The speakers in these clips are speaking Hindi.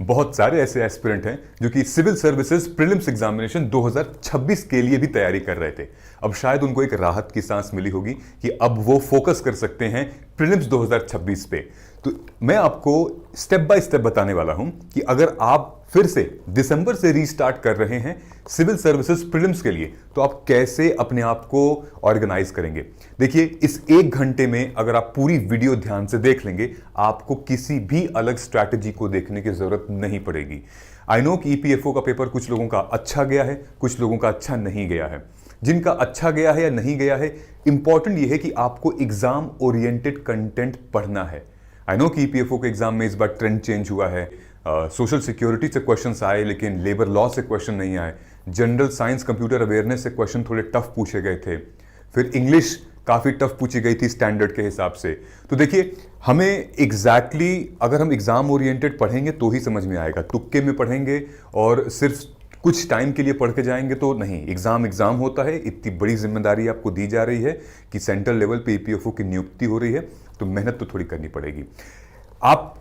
बहुत सारे ऐसे एस्पिरेंट हैं जो कि सिविल सर्विसेज प्रीलिम्स एग्जामिनेशन 2026 के लिए भी तैयारी कर रहे थे। अब शायद उनको एक राहत की सांस मिली होगी कि अब वो फोकस कर सकते हैं प्रीलिम्स 2026 पे। तो मैं आपको स्टेप बाय स्टेप बताने वाला हूं कि अगर आप फिर से दिसंबर से रीस्टार्ट कर रहे हैं सिविल सर्विसेज प्रीलिम्स के लिए, तो आप कैसे अपने आप को ऑर्गेनाइज करेंगे। देखिए, इस 1 घंटे में अगर आप पूरी वीडियो ध्यान से देख लेंगे, आपको किसी भी अलग स्ट्रैटेजी को देखने की जरूरत नहीं पड़ेगी। आई नो कि ईपीएफओ का पेपर कुछ लोगों का अच्छा गया है, कुछ लोगों का अच्छा नहीं गया है। जिनका अच्छा गया है या नहीं गया है, इंपॉर्टेंट यह है कि आपको एग्जाम ओरिएंटेड कंटेंट पढ़ना है। आई नो कि ईपीएफओ के एग्जाम में इस बार ट्रेंड चेंज हुआ है। सोशल सिक्योरिटी से क्वेश्चंस आए, लेकिन लेबर लॉ से क्वेश्चन नहीं आए। जनरल साइंस कंप्यूटर अवेयरनेस से क्वेश्चन थोड़े टफ पूछे गए थे। फिर इंग्लिश काफ़ी टफ पूछी गई थी स्टैंडर्ड के हिसाब से। तो देखिए, हमें अगर हम एग्जाम ओरिएंटेड पढ़ेंगे तो ही समझ में आएगा। तुक्के में पढ़ेंगे और सिर्फ कुछ टाइम के लिए पढ़ के जाएंगे तो नहीं। एग्जाम होता है, इतनी बड़ी जिम्मेदारी आपको दी जा रही है कि सेंट्रल लेवल पे ईपीएफओ की नियुक्ति हो रही है, तो मेहनत तो थोड़ी करनी पड़ेगी। आप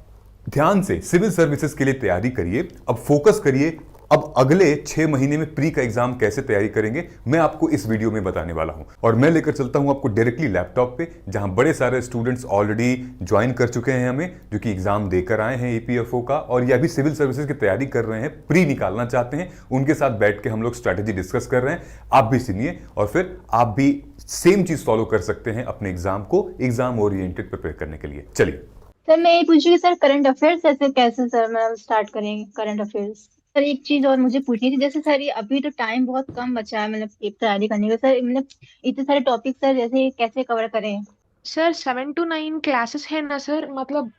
ध्यान से सिविल सर्विसेज के लिए तैयारी करिए। अब फोकस करिए, अब अगले 6 महीने में प्री का एग्जाम कैसे तैयारी करेंगे, मैं आपको इस वीडियो में बताने वाला हूं। और मैं लेकर चलता हूं आपको डायरेक्टली लैपटॉप पे, जहां बड़े सारे स्टूडेंट्स ऑलरेडी ज्वाइन कर चुके हैं हमें, जो कि एग्जाम देकर आए हैं ईपीएफओ का, और या भी सिविल सर्विसेज की तैयारी कर रहे हैं, प्री निकालना चाहते हैं। उनके साथ बैठ के हम लोग स्ट्रैटेजी डिस्कस कर रहे हैं। आप भी सुनिए और फिर आप भी सेम चीज फॉलो कर सकते हैं अपने एग्जाम को एग्जाम ओरिएंटेड प्रिपेयर करने के लिए। चलिए। सर मैं ये पूछ रही थी सर, करंट अफेयर्स ऐसे कैसे सर मतलब स्टार्ट करेंगे करंट अफेयर्स। सर एक चीज और मुझे पूछनी थी, जैसे सर ये अभी तो टाइम बहुत कम बचा है मतलब एक तैयारी करने का सर, मतलब इतने सारे टॉपिक सर जैसे कैसे कवर करें। सर 7 to 9 क्लासेस है ना सर, मतलब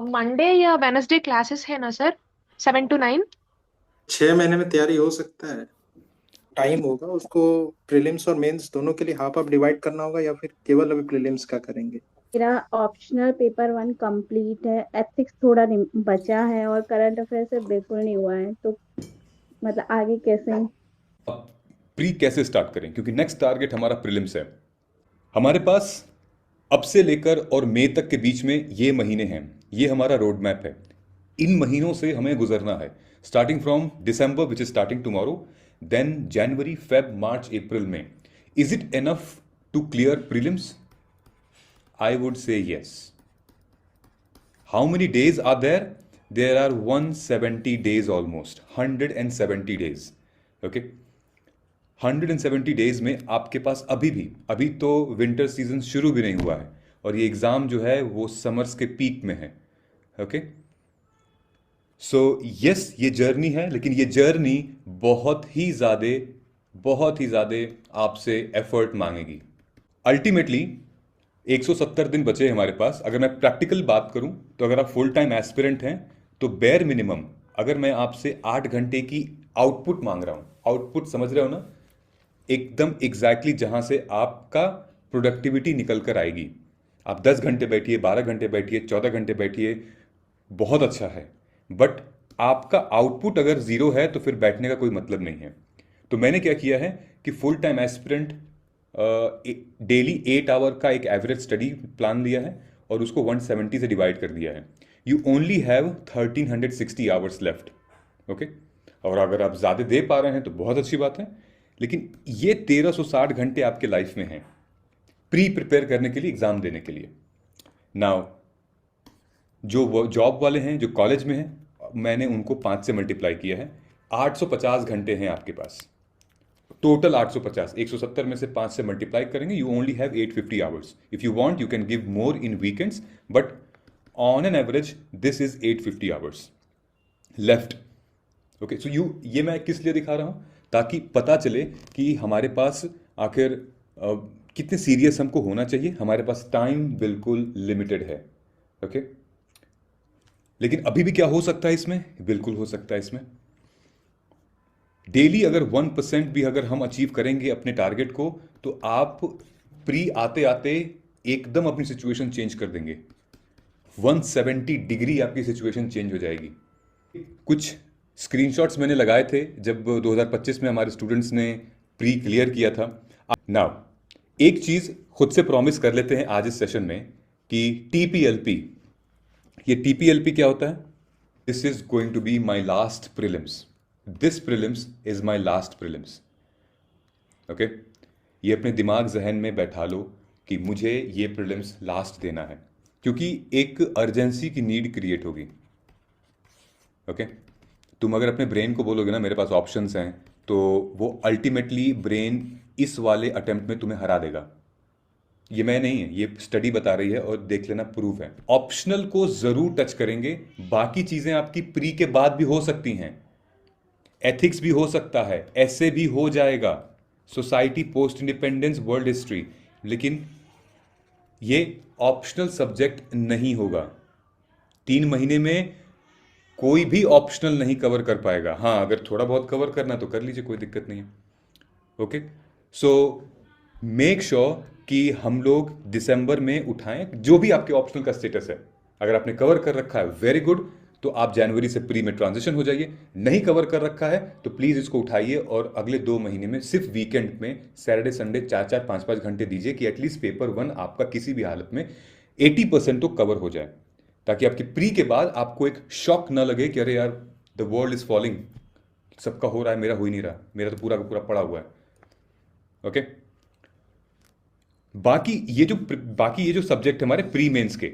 मंडे या वेनसडे क्लासेस है ना सर, 7 to 9। 6 महीने में तैयारी हो सकता है। टाइम होगा उसको। प्रीलिम्स और मेंस दोनों के लिए हाफ हाफ डिवाइड करना होगा, या फिर केवल अभी प्रीलिम्स का करेंगे। मेरा ऑप्शनल पेपर 1 कंप्लीट है, एथिक्स थोड़ा बचा है और करंट अफेयर से बिल्कुल नहीं हुआ है, तो मतलब आगे कैसे। प्री कैसे स्टार्ट करें, क्योंकि नेक्स्ट टारगेट हमारा प्रीलिम्स है। हमारे पास अब से लेकर और मई तक के बीच में ये महीने हैं, ये हमारा रोड मैप है। इन महीनों से हमें गुजरना है, starting from December which is starting tomorrow, then January, Feb, March, April में। Is it enough to clear prelims? I would say yes. How many days are there? There are 170 days, almost 170 days। Okay, 170 days में आपके पास अभी तो विंटर सीजन शुरू भी नहीं हुआ है, और ये एग्जाम जो है वो समर्स के पीक में है। ओके, सो यस, ये जर्नी है, लेकिन ये जर्नी बहुत ही ज्यादा आपसे एफर्ट मांगेगी। अल्टीमेटली 170 दिन बचे हमारे पास। अगर मैं प्रैक्टिकल बात करूं, तो अगर आप फुल टाइम एस्पिरेंट हैं, तो बेयर मिनिमम अगर मैं आपसे 8 घंटे की आउटपुट मांग रहा हूं, आउटपुट समझ रहे हो ना, एकदम एग्जैक्टली जहां से आपका प्रोडक्टिविटी निकल कर आएगी। आप 10 घंटे बैठिए, 12 घंटे बैठिए, 14 घंटे बैठिए, बहुत अच्छा है, बट आपका आउटपुट अगर जीरो है तो फिर बैठने का कोई मतलब नहीं है। तो मैंने क्या किया है कि full time aspirant daily 8 hour का एक एवरेज स्टडी प्लान लिया है, और उसको 170 से डिवाइड कर दिया है। You only have 1360 hours left. Okay, और अगर आप ज़्यादा दे पा रहे हैं तो बहुत अच्छी बात है, लेकिन ये 1360 घंटे आपके लाइफ में हैं प्री प्रिपेयर करने के लिए, एग्जाम देने के लिए। नाउ जो वो जॉब वाले हैं, जो कॉलेज में हैं, मैंने उनको 5 से मल्टीप्लाई किया है। 850 घंटे हैं आपके पास टोटल। 850, 170 में से 5 से मल्टीप्लाई करेंगे, you only have 850 hours. If you want you can give more in weekends, but on an average this is 850 hours left. Okay, so ये मैं किस लिए दिखा रहा हूं, ताकि पता चले कि हमारे पास आखिर कितने सीरियस हमको होना चाहिए। हमारे पास टाइम बिल्कुल लिमिटेड है। ओके, लेकिन अभी भी क्या हो सकता है इसमें, बिल्कुल हो सकता है इसमें। डेली अगर 1% भी अगर हम अचीव करेंगे अपने टारगेट को, तो आप प्री आते आते एकदम अपनी सिचुएशन चेंज कर देंगे। 170 डिग्री आपकी सिचुएशन चेंज हो जाएगी। कुछ स्क्रीनशॉट्स मैंने लगाए थे जब 2025 में हमारे स्टूडेंट्स ने प्री क्लियर किया था। नाउ एक चीज खुद से प्रॉमिस कर लेते हैं आज इस सेशन में कि टीपीएलपी, ये टीपीएलपी क्या होता है? This is going to be my last prelims. This prelims is my last prelims. Okay ये अपने दिमाग जहन में बैठा लो कि मुझे ये प्रीलिम्स लास्ट देना है, क्योंकि एक अर्जेंसी की नीड क्रिएट होगी. ओके तुम अगर अपने ब्रेन को बोलोगे ना मेरे पास ऑप्शंस हैं, तो वो अल्टीमेटली ब्रेन इस वाले अटेम्प्ट में तुम्हें हरा देगा. ये मैं नहीं है, ये स्टडी बता रही है और देख लेना, प्रूफ है. ऑप्शनल को जरूर टच करेंगे, बाकी चीजें आपकी प्री के बाद भी हो सकती हैं. एथिक्स भी हो सकता है, ऐसे भी हो जाएगा, society, post independence, world history, लेकिन ये ऑप्शनल सब्जेक्ट नहीं होगा. 3 महीने में कोई भी ऑप्शनल नहीं कवर कर पाएगा. हाँ अगर थोड़ा बहुत कवर करना तो कर लीजिए, कोई दिक्कत नहीं है. ओके सो मेक श्योर कि हम लोग दिसंबर में उठाएं जो भी आपके ऑप्शनल का स्टेटस है. अगर आपने कवर कर रखा है वेरी गुड, तो आप जनवरी से प्री में ट्रांजिशन हो जाइए. नहीं कवर कर रखा है तो प्लीज इसको उठाइए और अगले 2 महीने में सिर्फ वीकेंड में सैटरडे संडे 4-4 5-5 घंटे दीजिए कि एटलीस्ट पेपर 1 आपका किसी भी हालत में 80% तो कवर हो जाए, ताकि आपकी प्री के बाद आपको एक शॉक ना लगे कि अरे यार द वर्ल्ड इज फॉलिंग, सबका हो रहा है मेरा हो ही नहीं रहा, मेरा तो पूरा का पूरा पड़ा हुआ है. ओके बाकी ये जो सब्जेक्ट है हमारे प्री मेंस के,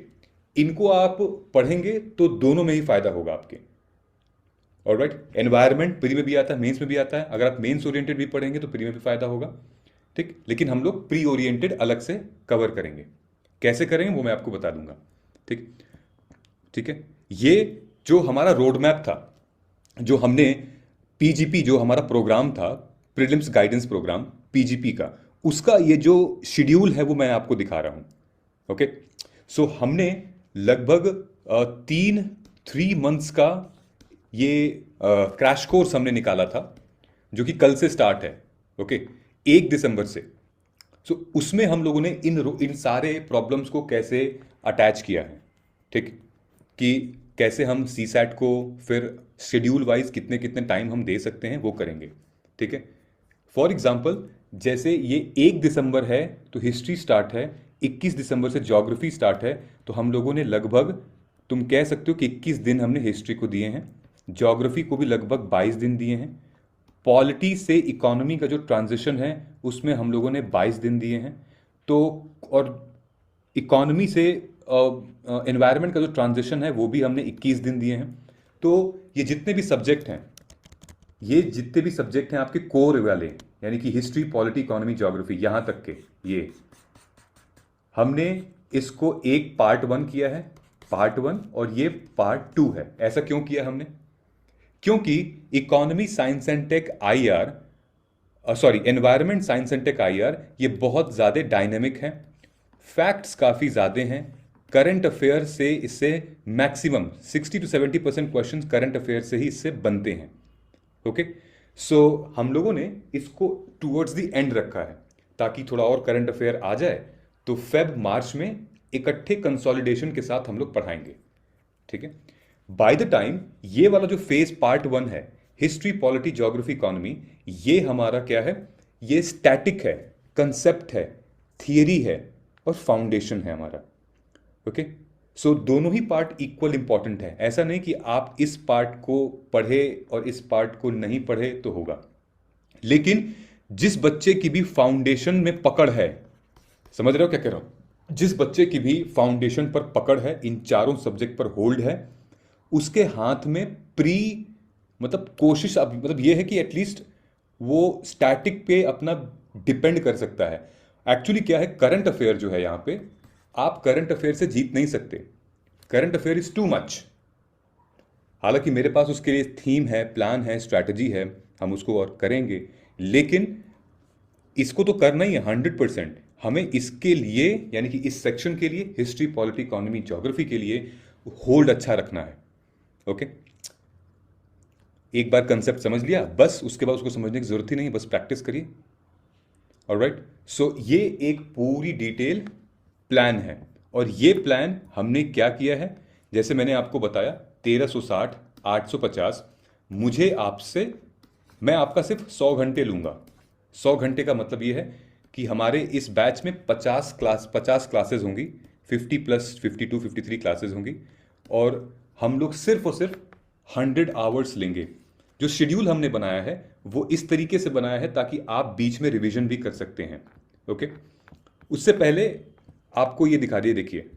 इनको आप पढ़ेंगे तो दोनों में ही फायदा होगा आपके. ऑलराइट एनवायरनमेंट प्री में भी आता है, मेंस में भी आता है. अगर आप मेंस ओरिएंटेड भी पढ़ेंगे तो प्री में भी फायदा होगा. ठीक, लेकिन हम लोग प्री ओरिएंटेड अलग से कवर करेंगे. कैसे करेंगे वो मैं आपको बता दूंगा. ठीक है. ये जो हमारा रोड मैप था, जो हमने पीजीपी, जो हमारा प्रोग्राम था प्रीलिम्स गाइडेंस प्रोग्राम पीजीपी का, उसका ये जो शेड्यूल है वो मैं आपको दिखा रहा हूं. ओके सो हमने लगभग 3 मंथ्स का ये क्रैश कोर्स हमने निकाला था, जो कि कल से स्टार्ट है. ओके 1 दिसंबर से. सो उसमें हम लोगों ने इन सारे प्रॉब्लम्स को कैसे अटैच किया है. ठीक, कि कैसे हम सीसैट को फिर शेड्यूल वाइज कितने कितने टाइम हम दे सकते हैं वो करेंगे. ठीक है. फॉर एग्जाम्पल जैसे ये 1 दिसंबर है तो हिस्ट्री स्टार्ट है, 21 दिसंबर से ज्योग्राफी स्टार्ट है, तो हम लोगों ने लगभग, तुम कह सकते हो कि 21 दिन हमने हिस्ट्री को दिए हैं, ज्योग्राफी को भी लगभग 22 दिन दिए हैं, पॉलिटी से इकोनॉमी का जो ट्रांजिशन है उसमें हम लोगों ने 22 दिन दिए हैं, तो और इकोनॉमी से एनवायरनमेंट का जो ट्रांजिशन है वो भी हमने 21 दिन दिए हैं. तो ये जितने भी सब्जेक्ट हैं आपके कोर वाले, यानी कि हिस्ट्री, पॉलिटी, इकोनॉमी, ज्योग्राफी, यहां तक के, ये हमने इसको एक पार्ट 1 किया है, पार्ट 1, और ये पार्ट 2 है. ऐसा क्यों किया हमने? क्योंकि economy science and tech IR, environment science and tech IR, ये बहुत ज्यादा डायनेमिक है, फैक्ट्स काफी ज्यादा हैं. करंट अफेयर से इससे maximum 60 to 70% question current affair से ही इससे बनते हैं. ओके सो हम लोगों ने इसको टुवर्ड्स द एंड रखा है ताकि थोड़ा और करंट अफेयर आ जाए, तो फेब-मार्च में इकट्ठे कंसोलिडेशन के साथ हम लोग पढ़ाएंगे. ठीक है. बाय द टाइम ये वाला जो फेज पार्ट 1 है, हिस्ट्री, पॉलिटी, ज्योग्राफी, इकोनॉमी, ये हमारा क्या है, ये स्टैटिक है, कंसेप्ट है, थियरी है और फाउंडेशन है हमारा. ओके सो दोनों ही पार्ट इक्वल इंपॉर्टेंट है. ऐसा नहीं कि आप इस पार्ट को पढ़े और इस पार्ट को नहीं पढ़े तो होगा. लेकिन जिस बच्चे की भी फाउंडेशन में पकड़ है, समझ रहे हो क्या कह रहा हूं, जिस बच्चे की भी फाउंडेशन पर पकड़ है, इन चारों सब्जेक्ट पर होल्ड है, उसके हाथ में प्री मतलब कोशिश, मतलब ये है कि एटलीस्ट वो स्टैटिक पे अपना डिपेंड कर सकता है. एक्चुअली क्या है, करंट अफेयर जो है, यहां पे आप करंट अफेयर से जीत नहीं सकते. Current affair is too much. हालांकि मेरे पास उसके लिए थीम है, प्लान है, स्ट्रैटेजी है, हम उसको और करेंगे, लेकिन इसको तो करना ही है 100%. हमें इसके लिए, यानी कि इस सेक्शन के लिए, हिस्ट्री, पॉलिटी, इकोनॉमी, ज्योग्राफी के लिए होल्ड अच्छा रखना है. ओके एक बार कंसेप्ट समझ लिया, बस उसके बाद उसको समझने की जरूरत ही नहीं, बस प्रैक्टिस करिए. ऑलराइट सो ये एक पूरी डिटेल प्लान है, और ये प्लान हमने क्या किया है, जैसे मैंने आपको बताया 1360, 850, मैं आपका सिर्फ 100 घंटे लूंगा. 100 घंटे का मतलब ये है कि हमारे इस बैच में 50 क्लासेस होंगी, 50 + 52, 53 क्लासेस होंगी, और हम लोग सिर्फ और सिर्फ 100 आवर्स लेंगे। जो शेड्यूल हमने बनाया है वो इस तरीके से बनाया है ताकि आप बीच में रिवीजन भी कर सकते हैं। ओके, उससे पहले आपको ये दिखा दिए, देखिए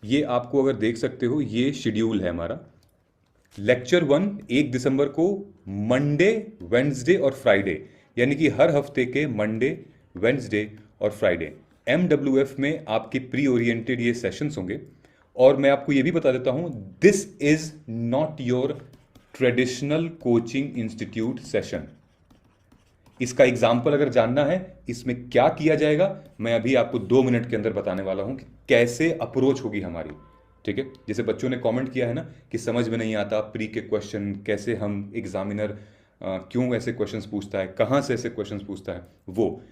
ये आपको अगर देख सकते हो ये शेड्यूल है हमारा। लेक्चर 1 1 दिसंबर को मंडे, वेंसडे और फ्राइडे, यानी कि हर हफ्ते के मंडे, वेंसडे और फ्राइडे MWF में आपके प्री ओरिएंटेड ये सेशंस होंगे। और मैं आपको ये भी बता देता हूं, this is not your traditional coaching institute session. इसका एग्जाम्पल अगर जानना है इसमें क्या किया जाएगा, मैं अभी आपको 2 मिनट के अंदर बताने वाला हूं कि कैसे अप्रोच होगी हमारी। ठीक है, जैसे बच्चों ने कमेंट किया है ना कि समझ में नहीं आता प्री के क्वेश्चन, कैसे हम एग्जामिनर क्यों ऐसे क्वेश्चंस पूछता है, कहाँ से ऐसे क्वेश्चंस पूछता है, वो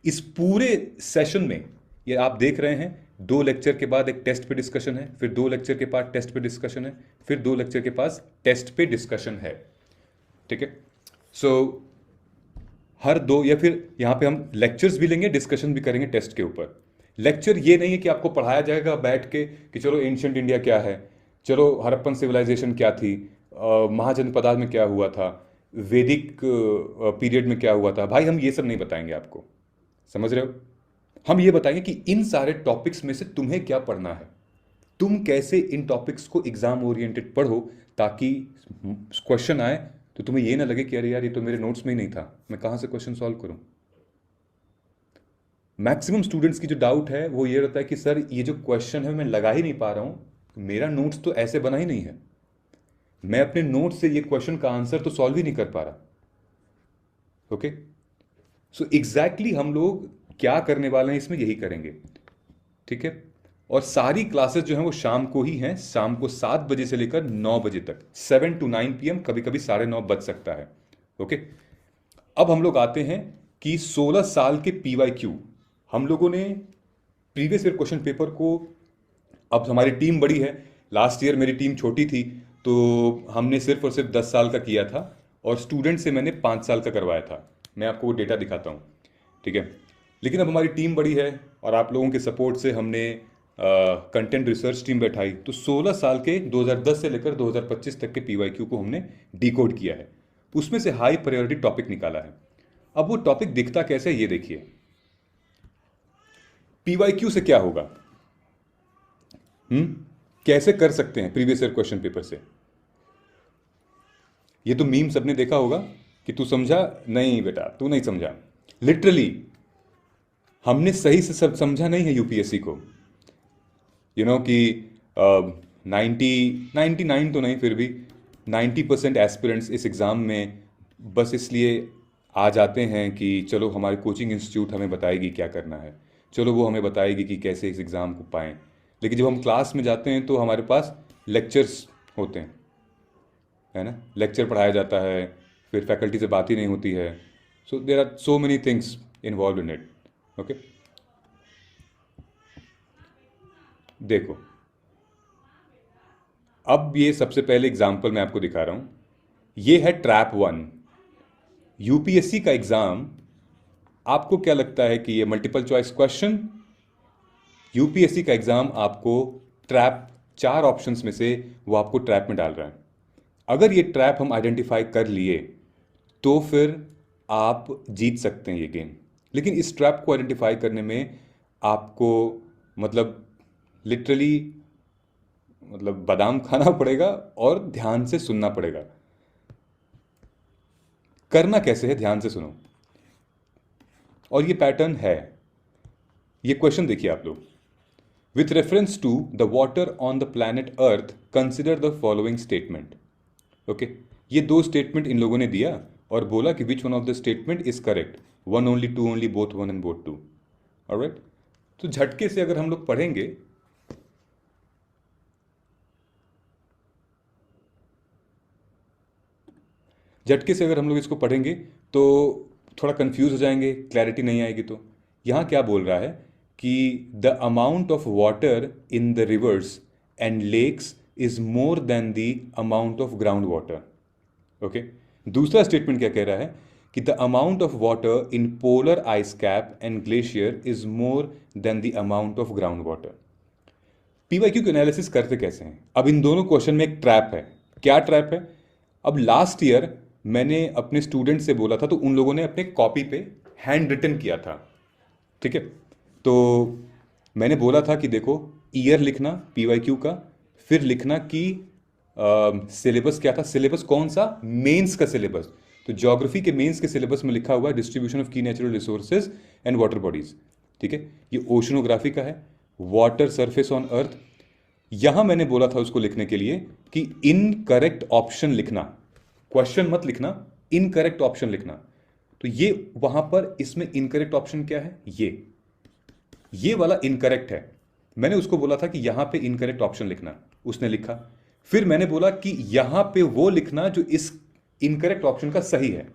इस पूरे सेशन में ये आप देख रहे हैं। 2 लेक्चर के बाद एक टेस्ट पे डिस्कशन है, फिर 2 लेक्चर के बाद टेस्ट पे डिस्कशन है, फिर 2 लेक्चर के पास टेस्ट पे डिस्कशन है। ठीक है, सो हर 2 या फिर यहां पे हम लेक्चर्स भी लेंगे, डिस्कशन भी करेंगे टेस्ट के ऊपर। लेक्चर ये नहीं है कि आपको पढ़ाया जाएगा बैठ के कि चलो एंशिएंट इंडिया क्या है, चलो हड़प्पन सिविलाइजेशन क्या थी, महाजनपदा में क्या हुआ था, वैदिक पीरियड में क्या हुआ था। भाई हम ये सब नहीं बताएंगे आपको, समझ रहे हो? हम ये बताएंगे कि इन सारे टॉपिक्स में से तुम्हें क्या पढ़ना है, तुम कैसे इन टॉपिक्स को एग्जाम ओरिएंटेड पढ़ो, ताकि क्वेश्चन आए तो तुम्हें ये ना लगे कि अरे यार ये तो मेरे नोट्स में ही नहीं था, मैं कहां से क्वेश्चन सॉल्व करूं। मैक्सिमम स्टूडेंट्स की जो डाउट है वो ये रहता है कि सर ये जो क्वेश्चन है मैं लगा ही नहीं पा रहा हूं, मेरा नोट्स तो ऐसे बना ही नहीं है, मैं अपने नोट्स से ये क्वेश्चन का आंसर तो सॉल्व ही नहीं कर पा रहा। ओके, सो एग्जैक्टली हम लोग क्या करने वाले हैं इसमें, यही करेंगे। ठीक है, और सारी क्लासेस जो हैं वो शाम को ही हैं, शाम को 7 बजे से लेकर 9 बजे तक, 7 to 9 PM, कभी कभी 9:30 बज सकता है। ओके, अब हम लोग आते हैं कि 16 साल के PYQ हम लोगों ने प्रीवियस ईयर क्वेश्चन पेपर को, अब हमारी टीम बड़ी है, लास्ट ईयर मेरी टीम छोटी थी तो हमने सिर्फ और सिर्फ 10 साल का किया था और स्टूडेंट से मैंने 5 साल का करवाया था। मैं आपको वो डेटा दिखाता हूँ। ठीक है, लेकिन अब हमारी टीम बड़ी है और आप लोगों के सपोर्ट से हमने कंटेंट रिसर्च टीम बैठाई, तो 16 साल के 2010 से लेकर 2025 तक के PYQ को हमने डिकोड किया है, उसमें से हाई प्रायोरिटी टॉपिक निकाला है। अब वो टॉपिक दिखता कैसे, ये देखिए। PYQ से क्या होगा, कैसे कर सकते हैं प्रीवियस ईयर क्वेश्चन पेपर से। ये तो मीम सबने देखा होगा कि तू समझा नहीं बेटा, तू नहीं समझा। लिटरली हमने सही से सब समझा नहीं है यूपीएससी को। यू नो कि 99 तो नहीं, फिर भी 90% एस्पिरेंट्स इस एग्ज़ाम में बस इसलिए आ जाते हैं कि चलो हमारी कोचिंग इंस्टीट्यूट हमें बताएगी क्या करना है, चलो वो हमें बताएगी कि कैसे इस एग्ज़ाम को पाएं। लेकिन जब हम क्लास में जाते हैं तो हमारे पास लेक्चर्स होते हैं, है ना, लेक्चर पढ़ाया जाता है, फिर फैकल्टी से बात ही नहीं होती है। So there are so many things involve in it. Okay, देखो अब ये सबसे पहले एग्जाम्पल मैं आपको दिखा रहा हूं। ये है ट्रैप 1 यूपीएससी का एग्जाम। आपको क्या लगता है कि ये मल्टीपल चॉइस क्वेश्चन, यूपीएससी का एग्जाम आपको ट्रैप 4 ऑप्शंस में से वो आपको ट्रैप में डाल रहा है। अगर ये ट्रैप हम आइडेंटिफाई कर लिए तो फिर आप जीत सकते हैं ये गेम। लेकिन इस ट्रैप को आइडेंटिफाई करने में आपको मतलब लिटरली बादाम खाना पड़ेगा और ध्यान से सुनना पड़ेगा। करना कैसे है, ध्यान से सुनो। और ये पैटर्न है, ये क्वेश्चन देखिए आप लोग। With reference to the water on the planet earth consider the following statement. Okay, ये 2 स्टेटमेंट इन लोगों ने दिया और बोला कि which one of the statement is correct, 1 only, 2 only, both 1 and both 2। Alright, तो झटके से अगर हम लोग पढ़ेंगे इसको पढ़ेंगे तो थोड़ा कंफ्यूज हो जाएंगे, क्लैरिटी नहीं आएगी। तो यहां क्या बोल रहा है कि the amount of water in the rivers and lakes is more than the amount of ground water. Okay, दूसरा स्टेटमेंट क्या कह रहा है कि the amount of water in polar ice cap and glacier is more than the amount of ground water. PYQ की एनालिसिस करते कैसे हैं? अब इन दोनों क्वेश्चन में एक ट्रैप है। क्या ट्रैप है? अब लास्ट ईयर मैंने अपने स्टूडेंट से बोला था, तो उन लोगों ने अपने कॉपी पे हैंड रिटन किया था, ठीक है। तो मैंने बोला था कि देखो ईयर लिखना PYQ का, फिर लिखना कि सिलेबस क्या था, सिलेबस कौन सा, मेंस का सिलेबस। तो ज्योग्राफी के मेंस के सिलेबस में लिखा हुआ है डिस्ट्रीब्यूशन ऑफ की natural resources and water bodies, ठीक है। ये ओशनोग्राफी का है, वाटर सरफेस ऑन अर्थ। यहां मैंने बोला था उसको लिखने के लिए कि इनकरेक्ट ऑप्शन लिखना, क्वेश्चन मत लिखना, इनकरेक्ट ऑप्शन लिखना। तो ये वहां पर इसमें इनकरेक्ट ऑप्शन क्या है, ये वाला इनकरेक्ट है। मैंने उसको बोला था कि यहां पे इनकरेक्ट ऑप्शन लिखना, उसने लिखा। फिर मैंने बोला कि यहां पे वो लिखना जो इस इनकरेक्ट ऑप्शन का सही है।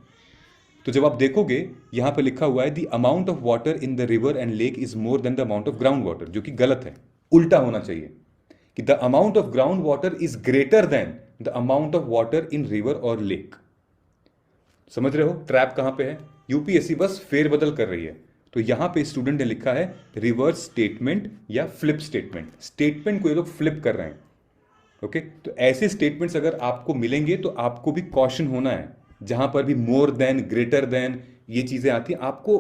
तो जब आप देखोगे यहां पे लिखा हुआ है the amount of water in the river and lake is more than the amount of ground water, जो कि गलत है, उल्टा होना चाहिए कि the amount of ground water is greater than the amount of water in river और लेक। समझ रहे हो ट्रैप कहां पे है? यूपीएससी बस फेरबदल कर रही है। तो यहां पे स्टूडेंट ने लिखा है रिवर्स स्टेटमेंट या फ्लिप स्टेटमेंट। स्टेटमेंट को ये लोग फ्लिप कर रहे हैं, ओके। तो ऐसे स्टेटमेंट्स अगर आपको मिलेंगे तो आपको भी कॉशन होना है। जहां पर भी मोर देन, ग्रेटर देन, ये चीजें आती हैं, आपको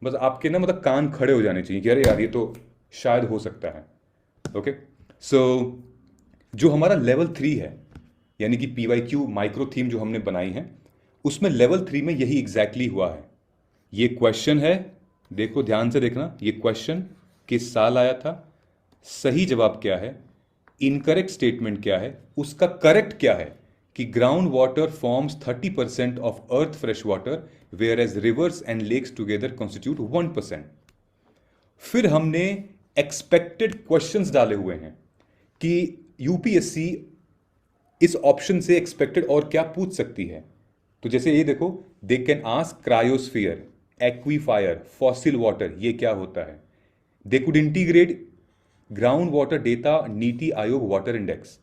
बस आपके ना मतलब कान खड़े हो जाने चाहिए कि अरे यार ये तो शायद हो सकता है, ओके। सो जो हमारा लेवल 3 है, यानी कि PYQ माइक्रो थीम जो हमने बनाई है, उसमें लेवल 3 में यही एग्जैक्टली हुआ है। ये क्वेश्चन है, देखो ध्यान से देखना, ये क्वेश्चन किस साल आया था, सही जवाब क्या है, इनकरेक्ट स्टेटमेंट क्या है, उसका करेक्ट क्या है कि ground water forms 30% of earth fresh water whereas rivers and lakes together constitute 1%। फिर हमने एक्सपेक्टेड क्वेश्चंस डाले हुए हैं कि यूपीएससी इस ऑप्शन से एक्सपेक्टेड और क्या पूछ सकती है। तो जैसे ये देखो, they can ask cryosphere, aquifer, fossil water, ये क्या होता है। They could integrate ground water data NITI Aayog water index.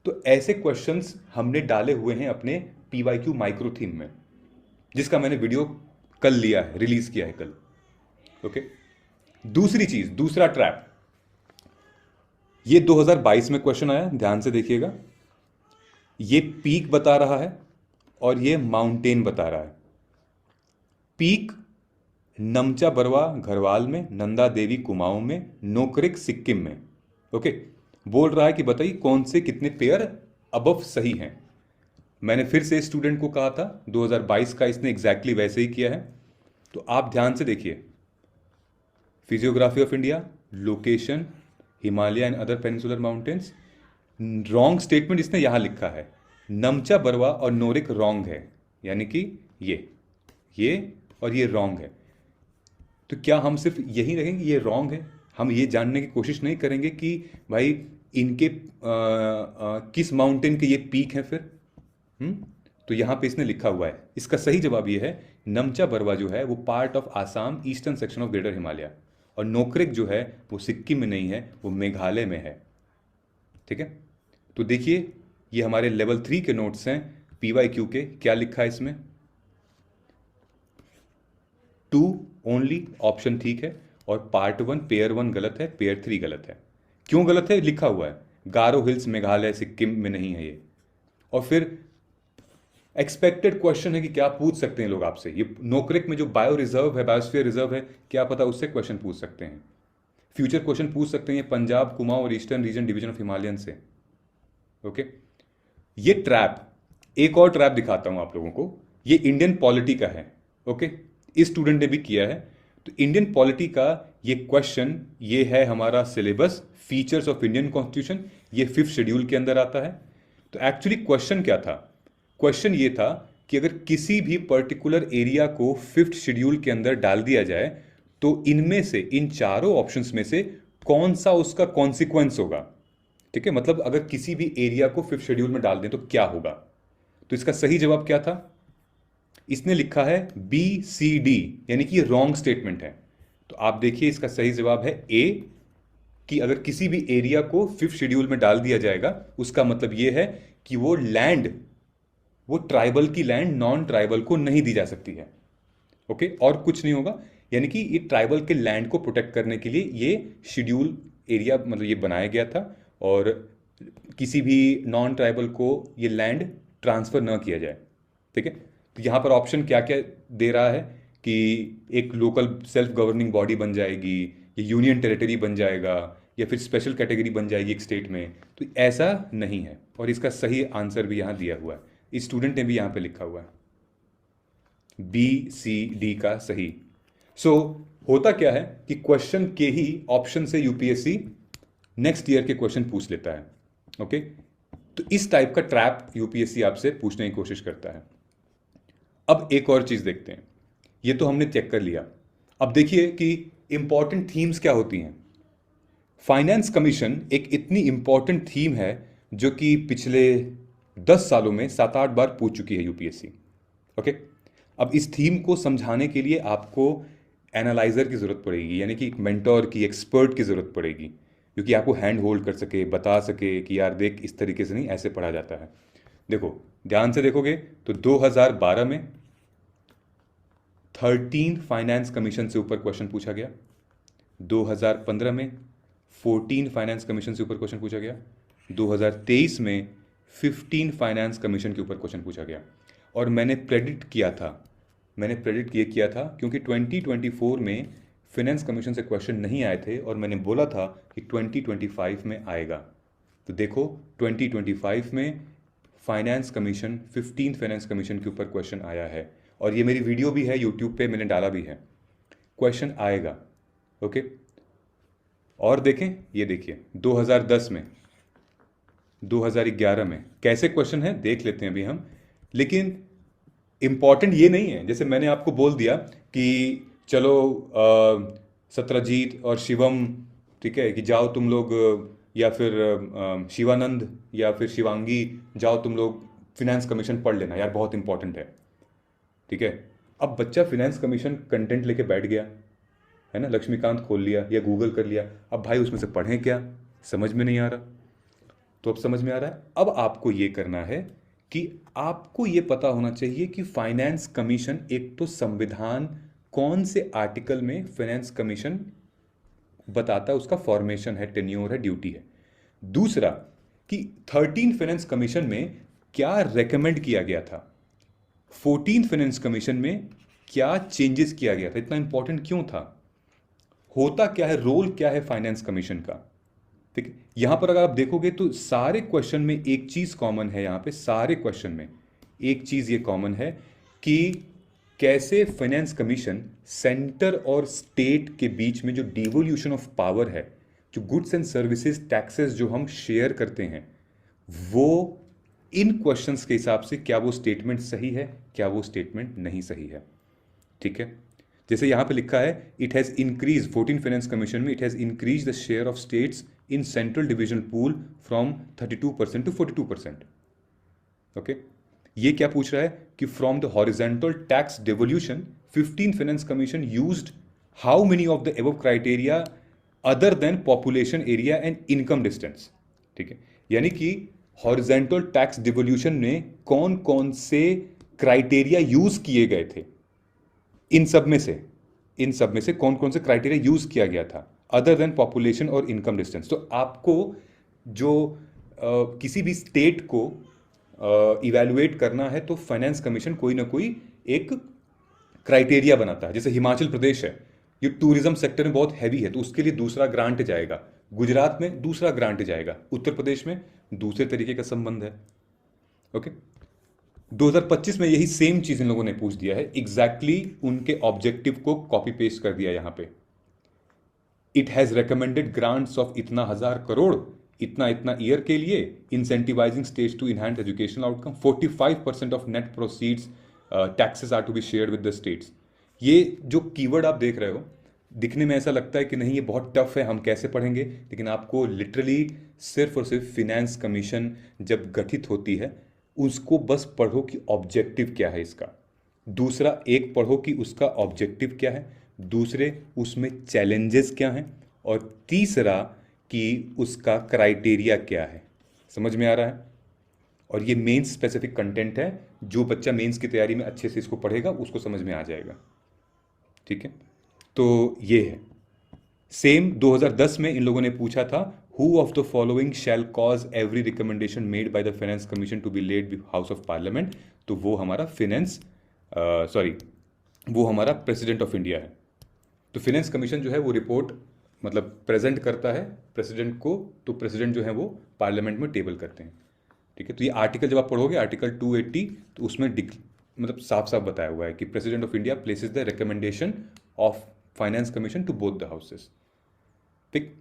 तो ऐसे क्वेश्चंस हमने डाले हुए हैं अपने PYQ माइक्रो थीम में, जिसका मैंने वीडियो कल लिया है, रिलीज किया है कल, ओके। दूसरी चीज, दूसरा ट्रैप, ये 2022 में क्वेश्चन आया, ध्यान से देखिएगा। ये पीक बता रहा है और ये माउंटेन बता रहा है। पीक नमचा बरवा घरवाल में, नंदा देवी कुमाऊं में, नोकरेक सिक्किम में, ओके। बोल रहा है कि बताइए कौन से कितने पेयर अबव सही हैं। मैंने फिर से स्टूडेंट को कहा था 2022 का, इसने एग्जैक्टली वैसे ही किया है। तो आप ध्यान से देखिए, physiography of India, location, Himalaya and other peninsular mountains. Wrong statement इसने यहां लिखा है, नमचा बरवा और नोरिक रॉन्ग है, यानी कि ये और ये रॉन्ग है। तो क्या हम सिर्फ यही रहेंगे ये रॉन्ग है? हम ये जानने की कोशिश नहीं करेंगे कि भाई इनके किस माउंटेन के ये पीक हैं फिर? तो यहां पे इसने लिखा हुआ है, इसका सही जवाब ये है, नमचा बरवा जो है वो part of Assam eastern section of greater Himalaya, और नोकरेक जो है वो सिक्किम में नहीं है, वो मेघालय में है, ठीक है। तो देखिए ये हमारे लेवल 3 के नोट्स हैं PYQ के। क्या लिखा है इसमें? 2 ओनली ऑप्शन ठीक है, और पार्ट 1 पेयर 1 गलत है, पेयर 3 गलत है। क्यों गलत है? लिखा हुआ है गारो हिल्स मेघालय सिक्किम में नहीं है ये। और फिर एक्सपेक्टेड क्वेश्चन है कि क्या पूछ सकते हैं लोग आपसे। ये नोकरेक में जो बायो रिजर्व है, बायोस्फीयर रिजर्व है, क्या पता उससे क्वेश्चन पूछ सकते हैं। फ्यूचर क्वेश्चन पूछ सकते हैं पंजाब, कुमाऊं और eastern region division of Himalayan से, ओके। ये ट्रैप, एक और ट्रैप दिखाता हूं आप लोगों को, ये इंडियन पॉलिटी का है, ओके। इस स्टूडेंट ने भी किया है। तो इंडियन पॉलिटी का ये क्वेश्चन, ये है हमारा syllabus, features of Indian constitution, ये 5th शेड्यूल के अंदर आता है। तो एक्चुअली क्वेश्चन क्या था? क्वेश्चन ये था कि अगर किसी भी पर्टिकुलर एरिया को 5th शेड्यूल के अंदर डाल दिया जाए तो इनमें से, इन चारों ऑप्शंस में से कौन सा उसका कॉन्सिक्वेंस होगा, ठीक है। मतलब अगर किसी भी एरिया को 5th शेड्यूल में डाल दें तो क्या होगा। तो इसका सही जवाब क्या था? इसने लिखा है BCD, यानी कि ये रॉन्ग स्टेटमेंट है। तो आप देखिए इसका सही जवाब है A, कि अगर किसी भी एरिया को 5th शेड्यूल में डाल दिया जाएगा उसका मतलब ये है कि वो लैंड, वो ट्राइबल की लैंड नॉन ट्राइबल को नहीं दी जा सकती है, ओके। और कुछ नहीं होगा, यानी कि ये ट्राइबल के लैंड को प्रोटेक्ट करने के लिए ये शेड्यूल एरिया मतलब ये बनाया गया था, और किसी भी नॉन ट्राइबल को ये लैंड ट्रांसफ़र ना किया जाए। ठीक है, तो यहाँ पर ऑप्शन क्या क्या दे रहा है कि एक लोकल सेल्फ गवर्निंग बॉडी बन जाएगी, या यूनियन टेरिटरी बन जाएगा, या फिर स्पेशल कैटेगरी बन जाएगी एक स्टेट में। तो ऐसा नहीं है, और इसका सही आंसर भी यहाँ दिया हुआ है, इस स्टूडेंट ने भी यहाँ पे लिखा हुआ है BCD का सही। सो होता क्या है कि क्वेश्चन के ही ऑप्शन से यूपीएससी नेक्स्ट ईयर के क्वेश्चन पूछ लेता है। ओके, तो इस टाइप का ट्रैप यूपीएससी आपसे पूछने की कोशिश करता है। अब एक और चीज देखते हैं, ये तो हमने चेक कर लिया। अब देखिए कि इंपॉर्टेंट थीम्स क्या होती हैं। फाइनेंस कमीशन एक इतनी इंपॉर्टेंट थीम है जो कि पिछले 10 सालों में 7-8 बार पूछ चुकी है यूपीएससी। ओके, अब इस थीम को समझाने के लिए आपको एनालाइजर की जरूरत पड़ेगी, यानी कि एक मेंटोर की, एक्सपर्ट की जरूरत पड़ेगी, जो कि आपको हैंड होल्ड कर सके, बता सके कि यार देख इस तरीके से नहीं, ऐसे पढ़ा जाता है। देखो ध्यान से देखोगे तो 2012 में 13 फाइनेंस कमीशन से ऊपर क्वेश्चन पूछा गया, 2015 में 14 फाइनेंस कमीशन से ऊपर क्वेश्चन पूछा गया, 2023 में 15 फाइनेंस कमीशन के ऊपर क्वेश्चन पूछा गया। और मैंने प्रेडिक्ट किया था क्योंकि 2024 में फाइनेंस कमीशन से क्वेश्चन नहीं आए थे, और मैंने बोला था कि 2025 में आएगा। तो देखो 2025 में फाइनेंस कमीशन, 15 फाइनेंस कमीशन के ऊपर क्वेश्चन आया है, और ये मेरी वीडियो भी है यूट्यूब पे, मैंने डाला भी है, क्वेश्चन आएगा। ओके, और देखें, ये देखिए 2010 में, 2011 में कैसे क्वेश्चन है देख लेते हैं अभी हम। लेकिन इंपॉर्टेंट ये नहीं है, जैसे मैंने आपको बोल दिया कि चलो सत्रजीत और शिवम, ठीक है, कि जाओ तुम लोग, या फिर शिवानंद या फिर शिवांगी, जाओ तुम लोग फिनेंस कमीशन पढ़ लेना यार, बहुत इंपॉर्टेंट है। ठीक है, अब बच्चा फिनेंस कमीशन कंटेंट लेके बैठ गया है ना, लक्ष्मीकांत खोल लिया या गूगल कर लिया, अब भाई उसमें से पढ़ें क्या, समझ में नहीं आ रहा। तो अब समझ में आ रहा है। अब आपको ये करना है कि आपको ये पता होना चाहिए कि फाइनेंस कमीशन, एक तो संविधान कौन से आर्टिकल में फाइनेंस कमीशन बताता है, उसका फॉर्मेशन है, टेन्योर है, ड्यूटी है। दूसरा कि 13 फाइनेंस कमीशन में क्या रेकमेंड किया गया था, 14 फाइनेंस कमीशन में क्या चेंजेस किया गया था, इतना इंपॉर्टेंट क्यों था, होता क्या है, रोल क्या है फाइनेंस कमीशन का। ठीक है, यहां पर अगर आप देखोगे तो सारे क्वेश्चन में एक चीज कॉमन है, यहां पे सारे क्वेश्चन में एक चीज ये कॉमन है कि कैसे फाइनेंस कमीशन सेंटर और स्टेट के बीच में जो डिवोल्यूशन ऑफ पावर है, जो गुड्स एंड सर्विसेज टैक्सेस जो हम शेयर करते हैं, वो इन क्वेश्चंस के हिसाब से क्या वो स्टेटमेंट सही है, क्या वो स्टेटमेंट नहीं सही है। ठीक है, जैसे यहां पे लिखा है, it has increase, 14 finance commission में, it has increase the share of states in central division pool from 32% to 42%। Okay, ये क्या पूछ रहा है कि from the horizontal tax devolution 15 finance commission used how many of the above criteria other than population area and income distance. ठीक है, यानी कि हॉरिजेंटल टैक्स डिवोल्यूशन में कौन कौन से क्राइटेरिया यूज किए गए थे, इन सब में से कौन कौन से क्राइटेरिया यूज किया गया था अदर देन पॉपुलेशन और इनकम डिस्टेंस। तो आपको जो किसी भी स्टेट को इवैल्यूएट करना है तो फाइनेंस कमीशन कोई ना कोई एक क्राइटेरिया बनाता है। जैसे हिमाचल प्रदेश है, ये टूरिज्म सेक्टर में बहुत हैवी है, तो उसके लिए दूसरा ग्रांट जाएगा, गुजरात में दूसरा ग्रांट जाएगा, उत्तर प्रदेश में दूसरे तरीके का संबंध है। ओके, 2025 में यही सेम चीज इन लोगों ने पूछ दिया है, एग्जैक्टली उनके ऑब्जेक्टिव को कॉपी पेस्ट कर दिया यहां पे। It has recommended grants of इतना 1000 करोड़ इतना इतना ईयर के लिए, incentivising states to enhance educational outcome, 45% of net proceeds taxes are to be shared with the states. ये जो कीवर्ड आप देख रहे हो, दिखने में ऐसा लगता है कि नहीं ये बहुत टफ है, हम कैसे पढ़ेंगे, लेकिन आपको लिटरली सिर्फ और सिर्फ फिनेंस कमीशन जब गठित होती है उसको बस पढ़ो कि ऑब्जेक्टिव क्या है इसका, दूसरा एक पढ़ो कि उसका ऑब्जेक्टिव क्या है, दूसरे उसमें चैलेंजेस क्या हैं, और तीसरा कि उसका क्राइटेरिया क्या है। समझ में आ रहा है। और ये मेंस स्पेसिफिक कंटेंट है, जो बच्चा मेंस की तैयारी में अच्छे से इसको पढ़ेगा उसको समझ में आ जाएगा। ठीक है, तो ये है सेम 2010 में इन लोगों ने पूछा था Who of the following shall cause every recommendation made by the finance commission to be laid before House of Parliament? तो वो हमारा वो हमारा प्रेसिडेंट ऑफ इंडिया है। तो फिनेंस कमीशन जो है वो रिपोर्ट मतलब प्रेजेंट करता है प्रेसिडेंट को, तो प्रेसिडेंट जो है वो पार्लियामेंट में टेबल करते हैं। ठीक है, तो ये आर्टिकल जब आप पढ़ोगे आर्टिकल 280 तो उसमें मतलब साफ साफ बताया हुआ है कि president of India places the recommendation of finance commission to both the houses. ठीक,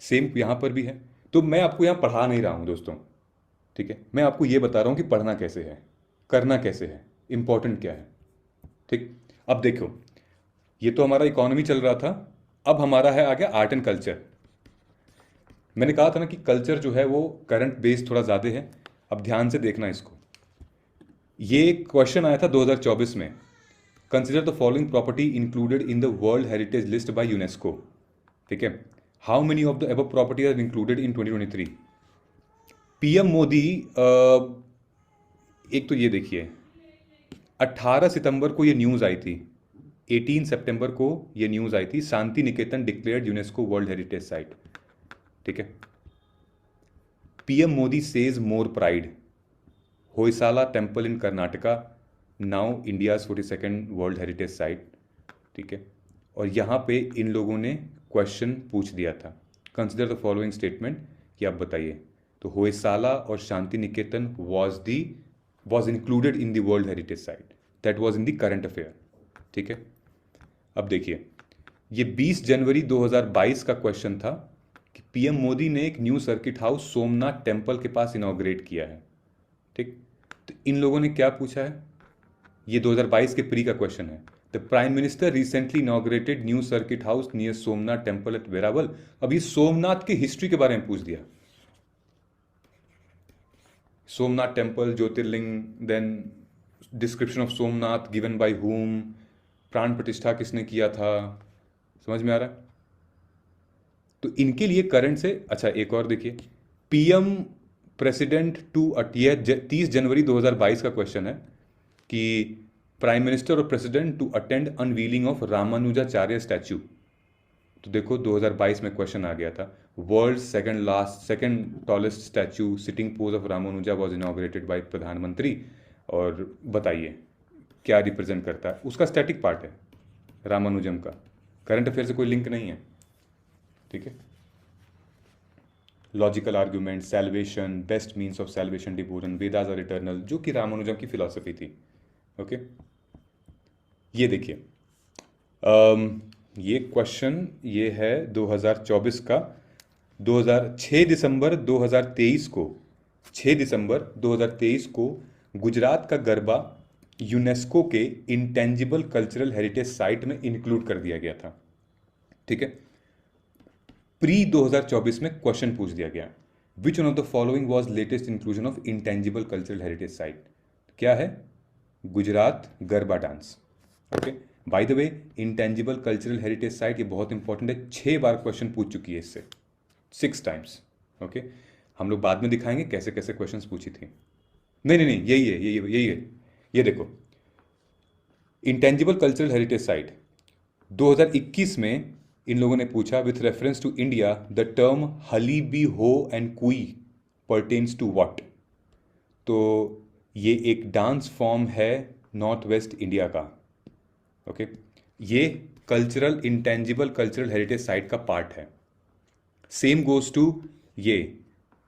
सेम यहाँ पर भी है। तो मैं आपको यहाँ पढ़ा नहीं रहा हूँ दोस्तों, ठीक है, मैं आपको ये बता रहा हूँ कि पढ़ना कैसे है, करना कैसे है, इंपॉर्टेंट क्या है। ठीक, अब देखो ये तो हमारा इकोनॉमी चल रहा था, अब हमारा है आगे आर्ट एंड कल्चर। मैंने कहा था ना कि कल्चर जो है वो करंट बेस थोड़ा ज़्यादा है। अब ध्यान से देखना इसको, ये क्वेश्चन आया था 2024 में। Consider the following property included in the world heritage list by UNESCO. ठीक है, how many of the above property are included in 2023? PM Modi एक तो ये देखिए 18 सितंबर को ये न्यूज़ आई थी, 18 सितंबर को ये न्यूज़ आई थी, Shanti Niketan declared UNESCO world heritage site. ठीक है, PM Modi says more pride, Hoysala temple in Karnataka now India's 42nd world heritage site. ठीक है, और यहाँ पे इन लोगों ने क्वेश्चन पूछ दिया था, कंसिडर द फॉलोइंग स्टेटमेंट, कि आप बताइए। तो होयसाला और Shanti Niketan was included in the world heritage site, that was in the current affair। ठीक है, अब देखिए ये 20 जनवरी 2022 का क्वेश्चन था कि पीएम मोदी ने एक new circuit house Somnath temple के पास इनॉग्रेट किया है। ठीक, तो इन लोगों ने क्या पूछा है, ये 2022 के प्री का क्वेश्चन है। The prime minister recently inaugurated new circuit house near Somnath temple at Veraval. अब ये सोमनाथ की हिस्ट्री के बारे में पूछ दिया, Somnath temple, jyotirlinga, then description of Somnath given by whom, Pran प्रतिष्ठा किसने किया था, समझ में आ रहा है? तो इनके लिए करंट से अच्छा एक और देखिए, पीएम प्रेसिडेंट टू 30 जनवरी 2022 का क्वेश्चन है कि प्राइम मिनिस्टर और president to attend unveiling of Ramanujacharya statue. तो देखो 2022 में क्वेश्चन आ गया था, world second tallest statue sitting pose of Ramanuja was inaugurated by प्रधानमंत्री। और बताइए क्या रिप्रेजेंट करता है, उसका स्टैटिक पार्ट है रामानुजम का, करंट अफेयर से कोई लिंक नहीं है। ठीक है, logical argument, salvation, best means of salvation, devotion, Vedas are eternal, जो कि रामानुजम की फिलॉसफी थी। ओके, ये देखिए ये क्वेश्चन ये है 2024 का, 6 दिसंबर 2023 को 6 दिसंबर 2023 को गुजरात का गरबा यूनेस्को के इंटेंजिबल कल्चरल हेरिटेज साइट में इंक्लूड कर दिया गया था। ठीक है, प्री 2024 में क्वेश्चन पूछ दिया गया, which one of the following was latest inclusion of intangible cultural heritage site? क्या है? Gujarat garba dance. Okay, by the way intangible cultural heritage site ये बहुत इंपॉर्टेंट है, 6 बार क्वेश्चन पूछ चुकी है इससे, 6 टाइम्स। ओके, हम लोग बाद में दिखाएंगे कैसे कैसे क्वेश्चंस पूछी थी। नहीं यही है, ये देखो इंटेंजिबल कल्चरल हेरिटेज साइट 2021 में इन लोगों ने पूछा, with reference to India the term Halbi Ho and Kui pertains to what? तो ये एक डांस फॉर्म है नॉर्थ वेस्ट इंडिया का। ओके, ये cultural intangible cultural heritage site का पार्ट है। सेम गोज टू ये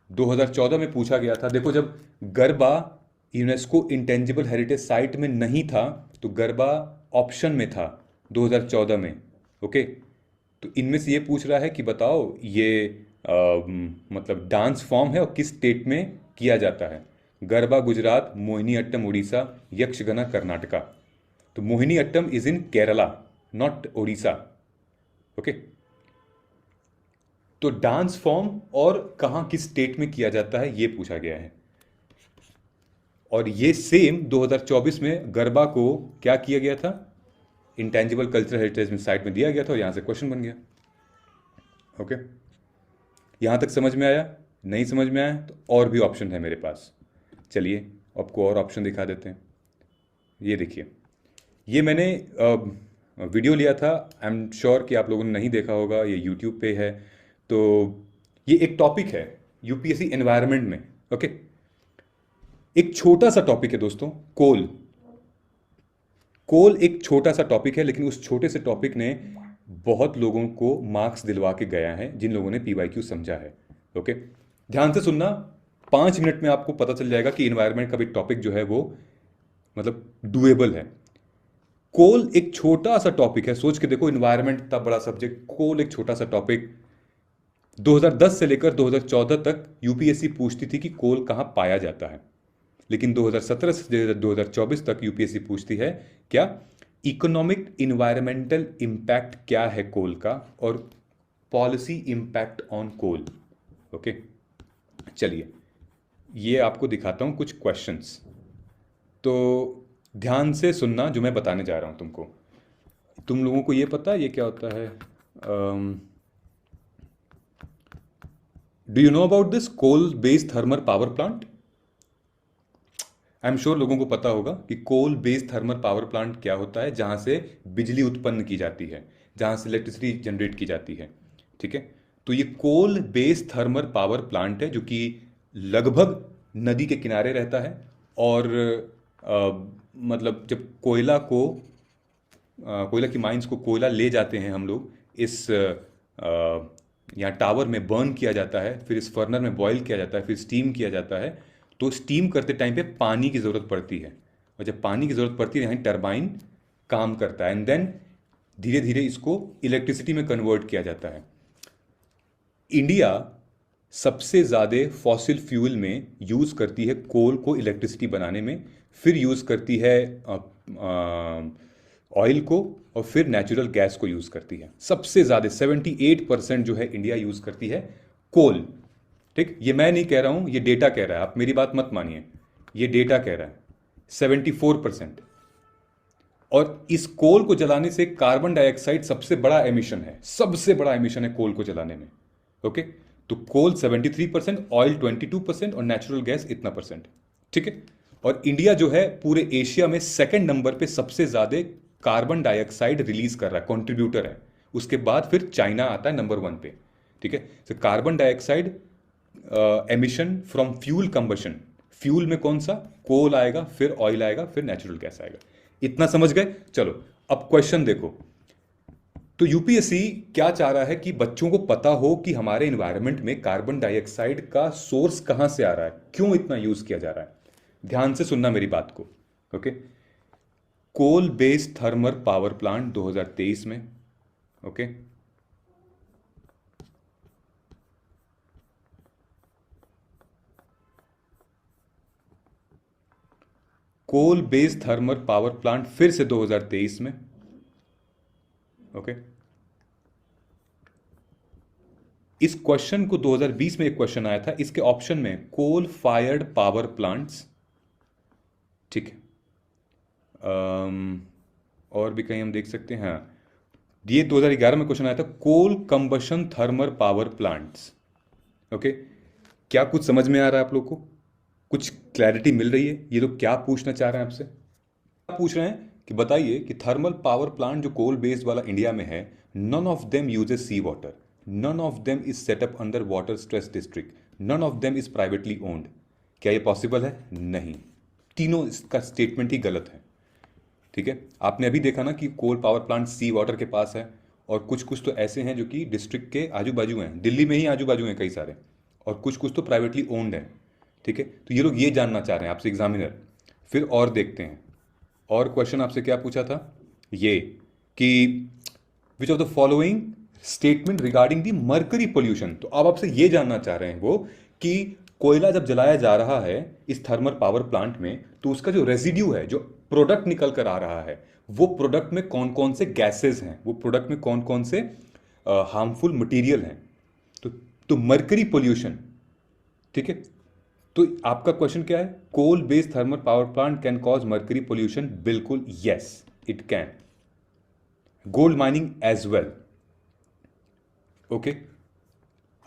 2014 में पूछा गया था। देखो जब garba UNESCO intangible heritage site में नहीं था तो गरबा ऑप्शन में था 2014 में। ओके, तो इनमें से ये पूछ रहा है कि बताओ ये मतलब डांस फॉर्म है और किस स्टेट में किया जाता है? गरबा गुजरात, मोहिनी अट्टम उड़ीसा, यक्षगना कर्नाटका। तो Mohini Attam is in Kerala not Orissa. Okay, तो डांस फॉर्म और कहां किस स्टेट में किया जाता है ये पूछा गया है। और ये सेम 2024 में गरबा को क्या किया गया था? इंटेंजिबल कल्चरल हेरिटेज में साइट में दिया गया था और यहां से क्वेश्चन बन गया। ओके, यहां तक समझ में आया? नहीं समझ में आया तो और भी ऑप्शन है मेरे पास, चलिए आपको और ऑप्शन दिखा देते हैं। ये देखिए, ये मैंने वीडियो लिया था, आई एम श्योर कि आप लोगों ने नहीं देखा होगा, ये यूट्यूब पे है। तो ये एक टॉपिक है यूपीएससी एनवायरनमेंट में। ओके, एक छोटा सा टॉपिक है दोस्तों, कोल। कोल एक छोटा सा टॉपिक है, लेकिन उस छोटे से टॉपिक ने बहुत लोगों को मार्क्स दिलवा के गया है, जिन लोगों ने पीवाईक्यू समझा है। ओके, ध्यान से सुनना, 5 मिनट में आपको पता चल जाएगा कि एनवायरनमेंट का भी टॉपिक जो है वो मतलब डुएबल है। कोल एक छोटा सा टॉपिक है, सोच के देखो, एनवायरनमेंट इतना बड़ा सब्जेक्ट, कोल एक छोटा सा टॉपिक। 2010 से लेकर 2014 तक यूपीएससी पूछती थी कि कोल कहाँ पाया जाता है, लेकिन 2017 से 2024 तक यूपीएससी पूछती है क्या, इकोनॉमिक इन्वायरमेंटल इम्पैक्ट क्या है कोल का, और policy impact on coal. Okay, चलिए ये आपको दिखाता हूं कुछ क्वेश्चंस, तो ध्यान से सुनना जो मैं बताने जा रहा हूं तुमको। तुम लोगों को ये पता है ये क्या होता है? Do you know about this coal based thermal power plant? I am sure लोगों को पता होगा कि coal based thermal power plant क्या होता है, जहां से बिजली उत्पन्न की जाती है, जहां से इलेक्ट्रिसिटी जनरेट की जाती है। ठीक है, तो ये coal based thermal power plant है जो कि लगभग नदी के किनारे रहता है, और मतलब जब कोयला की माइंस को कोयला ले जाते हैं हम लोग, इस यहाँ टावर में बर्न किया जाता है, फिर इस फर्नर में बॉयल किया जाता है, फिर स्टीम किया जाता है, तो स्टीम करते टाइम पे पानी की ज़रूरत पड़ती है, और जब पानी की ज़रूरत पड़ती है यहाँ टरबाइन काम करता है, एंड देन धीरे धीरे इसको इलेक्ट्रिसिटी में कन्वर्ट किया जाता है। इंडिया सबसे ज़्यादा फॉसिल फ्यूल में यूज़ करती है कोल को इलेक्ट्रिसिटी बनाने में, फिर यूज़ करती है ऑयल को, और फिर नेचुरल गैस को यूज़ करती है। सबसे ज़्यादा 78% जो है इंडिया यूज़ करती है कोल। ठीक, ये मैं नहीं कह रहा हूं, ये डेटा कह रहा है, आप मेरी बात मत मानिए, ये डेटा कह रहा है 74%। और इस कोल को जलाने से कार्बन डाइऑक्साइड सबसे बड़ा एमिशन है, सबसे बड़ा एमिशन है कोल को जलाने में। ओके, तो कोल 73%, ऑयल 22% और नेचुरल गैस इतना परसेंट। ठीक है, और इंडिया जो है पूरे एशिया में सेकंड नंबर पे सबसे ज्यादा कार्बन डाइऑक्साइड रिलीज कर रहा है, कॉन्ट्रीब्यूटर है। उसके बाद फिर चाइना आता है नंबर 1 पे। ठीक है, तो carbon dioxide emission from fuel combustion, fuel में कौन सा, कोल आएगा, फिर ऑयल आएगा, फिर नेचुरल गैस आएगा। इतना समझ गए? चलो अब क्वेश्चन देखो। तो यूपीएससी क्या चाह रहा है कि बच्चों को पता हो कि हमारे एनवायरनमेंट में कार्बन डाइऑक्साइड का सोर्स कहां से आ रहा है, क्यों इतना यूज किया जा रहा है। ध्यान से सुनना मेरी बात को। Okay, coal based thermal power plant 2023 में, okay, coal based thermal power plant फिर से 2023 में। ओके, इस क्वेश्चन को 2020 में एक क्वेश्चन आया था, इसके ऑप्शन में कोल फायर्ड पावर प्लांट्स। ठीक है, और भी कहीं हम देख सकते हैं। हाँ, ये 2011 में क्वेश्चन आया था, coal combustion thermal power plants. Okay, क्या कुछ समझ में आ रहा है आप लोग को? कुछ क्लैरिटी मिल रही है? ये लोग क्या पूछना चाह रहे हैं आपसे? क्या पूछ रहे हैं कि बताइए कि थर्मल पावर प्लांट जो कोल बेस्ड वाला इंडिया में है, none of them uses sea water, none of them is set up under water stress district, none of them is privately owned. क्या ये पॉसिबल है? नहीं, तीनों इसका स्टेटमेंट ही गलत है। ठीक है, आपने अभी देखा ना कि कोल पावर प्लांट सी वाटर के पास है, और कुछ कुछ तो ऐसे हैं जो कि डिस्ट्रिक्ट के आजू बाजू हैं, दिल्ली में ही आजू बाजू हैं कई सारे, और कुछ कुछ तो प्राइवेटली ओन्ड हैं। ठीक है, तो ये लोग ये जानना चाह रहे हैं आपसे एग्जामिनर। फिर और देखते हैं, और क्वेश्चन आपसे क्या पूछा था, ये कि विच of the following statement regarding the mercury pollution. तो अब आपसे ये जानना चाह रहे हैं वो कि कोयला जब जलाया जा रहा है इस थर्मल पावर प्लांट में, तो उसका जो रेजिड्यू है, जो प्रोडक्ट निकल कर आ रहा है, वो प्रोडक्ट में कौन कौन से गैसेस हैं, वो प्रोडक्ट में कौन कौन से हार्मफुल मटेरियल हैं। तो मर्करी पोल्यूशन। ठीक है, तो आपका क्वेश्चन क्या है, coal based thermal power plant can cause mercury pollution? बिल्कुल yes, it can. Gold mining as well. Okay,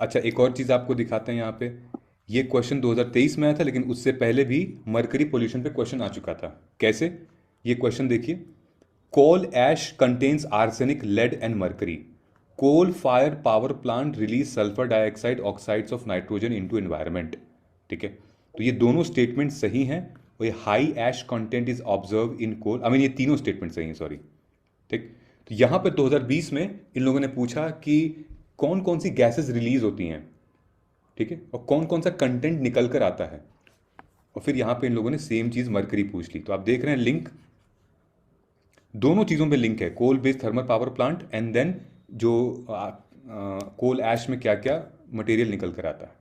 अच्छा एक और चीज आपको दिखाते हैं। यहां पे ये क्वेश्चन 2023 में आया था, लेकिन उससे पहले भी मर्करी पोल्यूशन पे क्वेश्चन आ चुका था। कैसे? ये क्वेश्चन देखिए, coal ash contains arsenic, lead and mercury. Coal fire power plant release sulphur dioxide oxides of nitrogen into environment. ठीक है, तो ये दोनों स्टेटमेंट सही हैं। और ये high ash content is observe in coal, I mean ये तीनों स्टेटमेंट सही हैं, सॉरी। ठीक, तो यहां पर 2020 में इन लोगों ने पूछा कि कौन कौन सी गैसेस रिलीज होती हैं, ठीक है, और कौन कौन सा कंटेंट निकल कर आता है। और फिर यहां पे इन लोगों ने सेम चीज मरकरी पूछ ली। तो आप देख रहे हैं लिंक, दोनों चीजों पे लिंक है, coal based thermal power plant and then जो कोल ऐश में क्या क्या मटेरियल निकल कर आता है।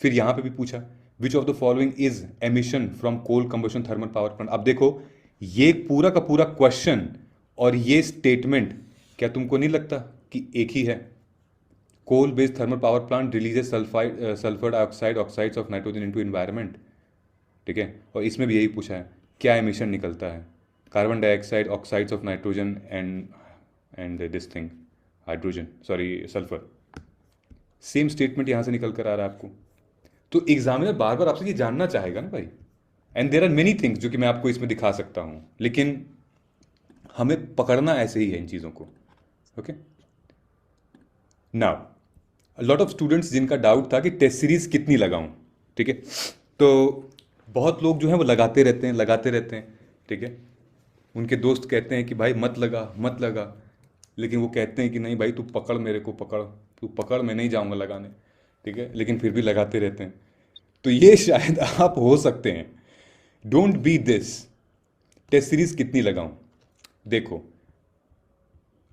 फिर यहां पे भी पूछा which of the following is emission from coal combustion thermal power plant. अब देखो ये पूरा का पूरा क्वेश्चन और ये स्टेटमेंट, क्या तुमको नहीं लगता कि एक ही है? Coal based thermal power plant releases sulphur dioxide oxides of nitrogen into environment. ठीक है, और इसमें भी यही पूछा है क्या एमिशन निकलता है, carbon dioxide oxides of nitrogen and this thing hydrogen, sorry sulphur. Same statement यहां से निकल कर आ रहा है आपको। तो एग्जामिनर बार बार आपसे ये जानना चाहेगा ना भाई। And there are many things जो कि मैं आपको इसमें दिखा सकता हूं, लेकिन हमें पकड़ना ऐसे ही है इन चीज़ों को। Okay, now lot of students जिनका डाउट था कि टेस्ट सीरीज कितनी लगाऊं, ठीक है, तो बहुत लोग जो हैं वो लगाते रहते हैं, ठीक है। उनके दोस्त कहते हैं कि भाई मत लगा, लेकिन वो कहते हैं कि नहीं भाई तू पकड़, मेरे को तू पकड़, मैं नहीं जाऊंगा लगाने, ठीक है, लेकिन फिर भी लगाते रहते हैं। तो ये शायद आप हो सकते हैं। Don't be this. Test series कितनी लगाऊं? देखो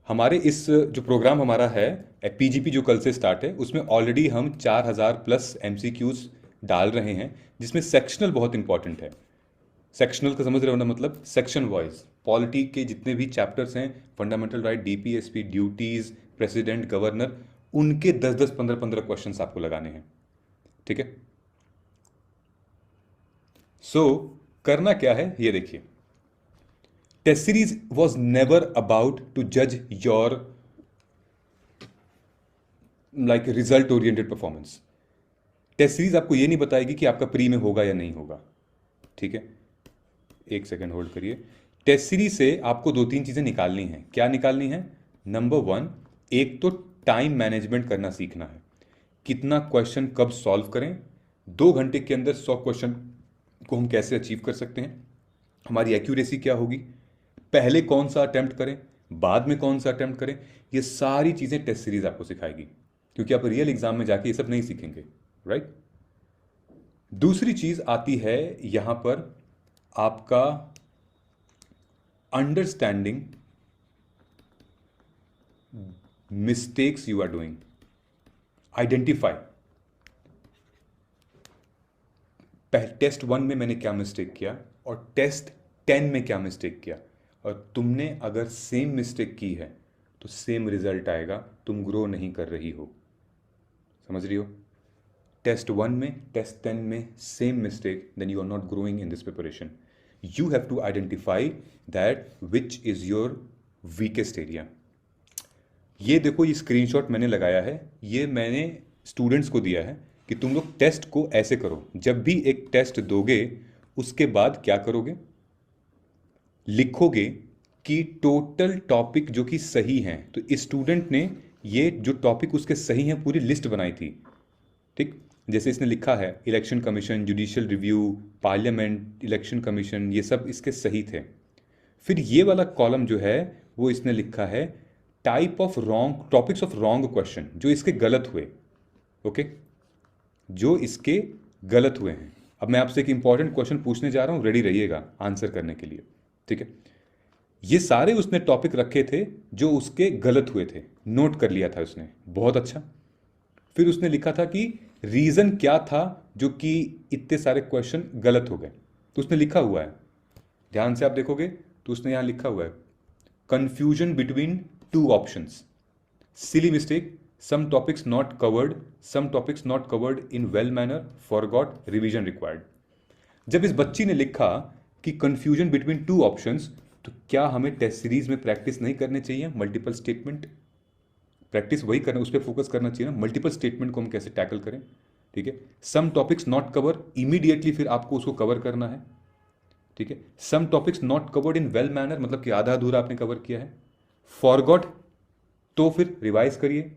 हमारे इस जो प्रोग्राम हमारा है पीजीपी जो कल से स्टार्ट है, उसमें ऑलरेडी हम 4000 प्लस एमसीक्यूज डाल रहे हैं, जिसमें सेक्शनल बहुत इंपॉर्टेंट है। सेक्शनल का समझ रहे हो ना, मतलब सेक्शन वाइज पॉलिटी के जितने भी चैप्टर्स हैं, fundamental right, DPSP, duties, president, governor, उनके 10-10, 15-15 क्वेश्चंस आपको लगाने हैं। ठीक है, सो करना क्या है ये देखिए। Test series was never about to जज your like result oriented performance. Test series आपको ये नहीं बताएगी कि आपका प्री में होगा या नहीं होगा। ठीक है, एक सेकेंड होल्ड करिए। टेस्ट सीरीज से आपको 2-3 चीजें निकालनी है। क्या निकालनी है? नंबर 1, एक तो टाइम मैनेजमेंट करना सीखना है। कितना क्वेश्चन कब सॉल्व करें, 2 घंटे के अंदर 100 क्वेश्चन को हम कैसे अचीव कर सकते हैं, हमारी एक्यूरेसी क्या होगी, पहले कौन सा अटेम्प्ट करें, बाद में कौन सा अटेम्प्ट करें, ये सारी चीजें टेस्ट सीरीज आपको सिखाएगी, क्योंकि आप रियल एग्जाम में जाके ये सब नहीं सीखेंगे, राइट। दूसरी चीज आती है यहां पर आपका understanding mistakes you are doing, identify. Test 1 में मैंने क्या मिस्टेक किया और टेस्ट 10 में क्या मिस्टेक किया, और तुमने अगर सेम मिस्टेक की है तो सेम रिजल्ट आएगा, तुम ग्रो नहीं कर रही हो। समझ रही हो? टेस्ट 1 में, टेस्ट 10 में same mistake, then you are not growing in this preparation. You have to identify that which is your weakest area. ये देखो, ये स्क्रीनशॉट मैंने लगाया है, ये मैंने स्टूडेंट्स को दिया है कि तुम लोग टेस्ट को ऐसे करो। जब भी एक टेस्ट दोगे उसके बाद क्या करोगे, लिखोगे कि टोटल टॉपिक जो कि सही हैं। तो इस स्टूडेंट ने ये जो टॉपिक उसके सही हैं पूरी लिस्ट बनाई थी। ठीक, जैसे इसने लिखा है election commission, judicial review, parliament, election commission, ये सब इसके सही थे। फिर ये वाला कॉलम जो है वो इसने लिखा है type of wrong, topics of wrong question, जो इसके गलत हुए। ओके, जो इसके गलत हुए हैं। अब मैं आपसे एक इंपॉर्टेंट क्वेश्चन पूछने जा रहा हूं, रेडी रहिएगा आंसर करने के लिए। ठीक है, ये सारे उसने टॉपिक रखे थे जो उसके गलत हुए थे, नोट कर लिया था उसने, बहुत अच्छा। फिर उसने लिखा था कि रीजन क्या था जो कि इतने सारे क्वेश्चन गलत हो गए। तो उसने लिखा हुआ है, ध्यान से आप देखोगे तो उसने यहां लिखा हुआ है confusion between 2 options, silly mistake, some topics not covered in well manner, forgot, revision required। जब इस बच्ची ने लिखा कि कंफ्यूजन बिटवीन 2 ऑप्शंस, तो क्या हमें टेस्ट सीरीज में प्रैक्टिस नहीं करनी चाहिए? मल्टीपल स्टेटमेंट प्रैक्टिस वही करना, उस पर फोकस करना चाहिए ना, मल्टीपल स्टेटमेंट को हम कैसे टैकल करें। ठीक है, some topics not cover, immediately फिर आपको उसको कवर करना है। ठीक है, some topics not covered in well manner, मतलब कि आधा अधूरा आपने कवर किया है। फॉरगॉट, तो फिर रिवाइज करिए।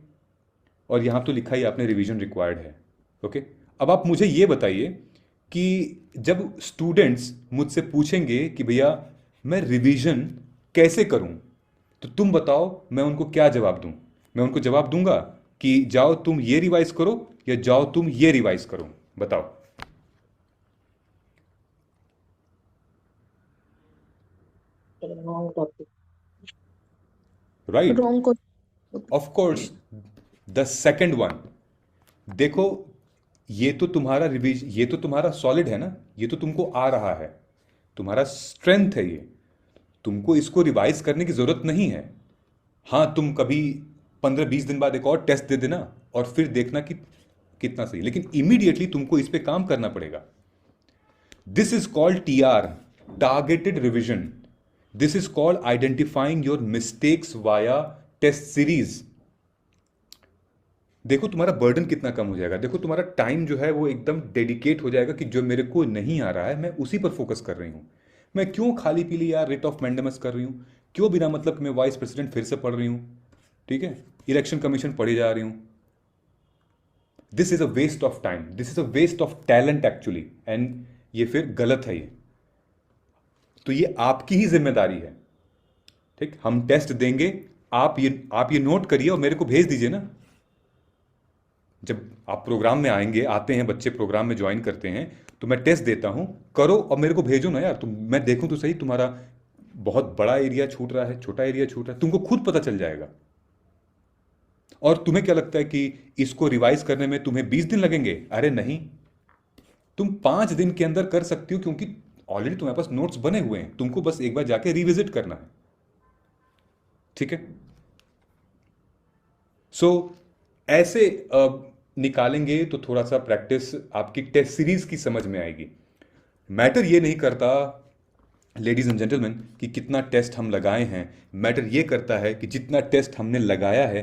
और यहाँ तो लिखा ही आपने रिवीजन रिक्वायर्ड है। ओके, अब आप मुझे ये बताइए कि जब स्टूडेंट्स मुझसे पूछेंगे कि भैया मैं रिवीजन कैसे करूं, तो तुम बताओ मैं उनको क्या जवाब दूं? मैं उनको जवाब दूंगा कि जाओ तुम ये रिवाइज करो या जाओ तुम ये रिवाइज करो? बताओ। Wrong topic. Right, Wrong question. Of course. The second one, देखो ये तो तुम्हारा ये तो तुम्हारा सॉलिड है ना, ये तो तुमको आ रहा है, तुम्हारा स्ट्रेंथ है ये, तुमको इसको रिवाइज करने की जरूरत नहीं है। हाँ, तुम कभी 15-20 दिन बाद एक और टेस्ट दे देना और फिर देखना कि कितना सही, लेकिन इमीडिएटली तुमको इस पे काम करना पड़ेगा। This is called TR, targeted revision. This is called identifying your mistakes via test series. देखो तुम्हारा बर्डन कितना कम हो जाएगा, देखो तुम्हारा टाइम जो है वो एकदम डेडिकेट हो जाएगा कि जो मेरे को नहीं आ रहा है मैं उसी पर फोकस कर रही हूं। मैं क्यों खाली पीली यार रिट ऑफ मैंडेमस कर रही हूं, क्यों बिना मतलब कि मैं वाइस प्रेसिडेंट फिर से पढ़ रही हूं, ठीक है, इलेक्शन कमीशन पढ़ी जा रही हूं। This is a waste of time, this is a waste of talent actually, and ये फिर गलत है ये। तो ये आपकी ही जिम्मेदारी है, ठीक। हम टेस्ट देंगे, आप ये नोट करिए और मेरे को भेज दीजिए ना। जब आप प्रोग्राम में आते हैं बच्चे प्रोग्राम में ज्वाइन करते हैं, तो मैं टेस्ट देता हूं, करो और मेरे को भेजो ना यार। तुम, मैं देखूं तो सही तुम्हारा बहुत बड़ा एरिया छूट रहा है, छोटा एरिया छूट रहा है, तुमको खुद पता चल जाएगा। और तुम्हें क्या लगता है कि इसको रिवाइज करने में तुम्हें 20 दिन लगेंगे? अरे नहीं, तुम 5 दिन के अंदर कर सकती हो, क्योंकि ऑलरेडी तुम्हारे पास नोट्स बने हुए हैं, तुमको बस एक बार जाके रिविजिट करना है, ठीक है। सो ऐसे निकालेंगे तो थोड़ा सा प्रैक्टिस आपकी टेस्ट सीरीज की समझ में आएगी। मैटर ये नहीं करता लेडीज एंड जेंटलमैन कि कितना टेस्ट हम लगाए हैं, मैटर ये करता है कि जितना टेस्ट हमने लगाया है,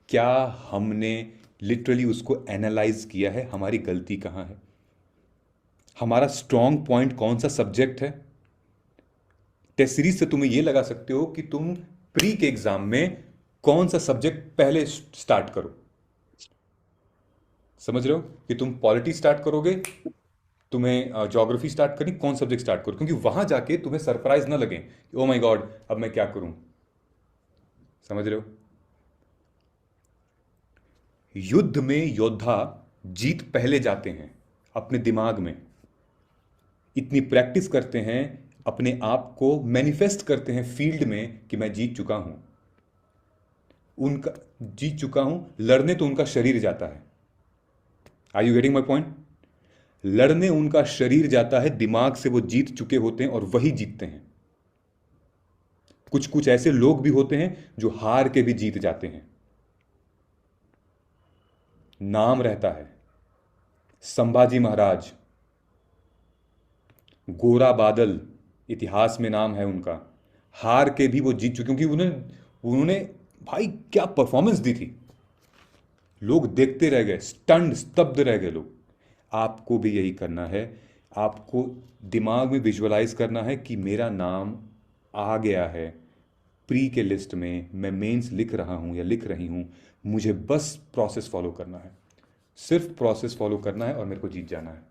क्या हमने लिटरली उसको एनालाइज किया है, हमारी गलती कहाँ है, हमारा स्ट्रॉन्ग पॉइंट कौन सा सब्जेक्ट है। टेस्ट सीरीज से तुम्हें यह लगा सकते हो कि तुम प्री के एग्जाम में कौन सा सब्जेक्ट पहले स्टार्ट करो। समझ रहे हो कि तुम पॉलिटी स्टार्ट करोगे, तुम्हें ज्योग्राफी स्टार्ट करनी, कौन सब्जेक्ट स्टार्ट करो, क्योंकि वहां जाके तुम्हें सरप्राइज ना लगे, ओ माय गॉड अब मैं क्या करूं। समझ रहे हो? युद्ध में योद्धा जीत पहले जाते हैं अपने दिमाग में, इतनी प्रैक्टिस करते हैं, अपने आप को मैनिफेस्ट करते हैं फील्ड में कि मैं जीत चुका हूं, उनका जीत चुका हूं। लड़ने तो उनका शरीर जाता है। Are you getting my point? लड़ने उनका शरीर जाता है, दिमाग से वो जीत चुके होते हैं और वही जीतते हैं। कुछ कुछ ऐसे लोग भी होते हैं जो हार के भी जीत जाते हैं। नाम रहता है संभाजी महाराज, गोरा बादल, इतिहास में नाम है उनका। हार के भी वो जीत चुके, क्योंकि उन्होंने भाई क्या परफॉर्मेंस दी थी, लोग देखते रह गए, स्टन्ड, स्तब्ध रह गए लोग। आपको भी यही करना है, आपको दिमाग में विजुअलाइज करना है कि मेरा नाम आ गया है प्री के लिस्ट में, मैं मेंस लिख रहा हूं या लिख रही हूं, मुझे बस प्रोसेस फॉलो करना है, सिर्फ प्रोसेस फॉलो करना है और मेरे को जीत जाना है।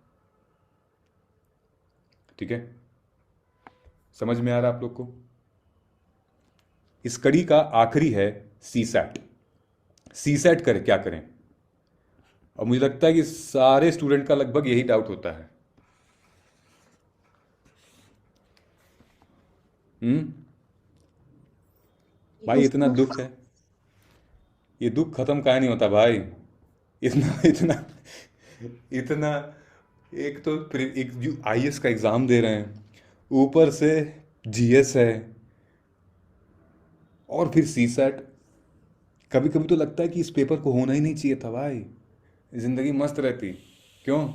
ठीक है, समझ में आ रहा है आप लोग को? इस कड़ी का आखिरी है सीसैट। सीसैट करें, क्या करें? और मुझे लगता है कि सारे स्टूडेंट का लगभग यही डाउट होता है। भाई इतना दुख है, ये दुख खत्म काहे नहीं होता भाई? इतना इतना इतना, एक तो एक IAS का एग्जाम दे रहे हैं, ऊपर से GS है, और फिर सीसैट। कभी कभी तो लगता है कि इस पेपर को होना ही नहीं चाहिए था भाई, जिंदगी मस्त रहती। क्यों?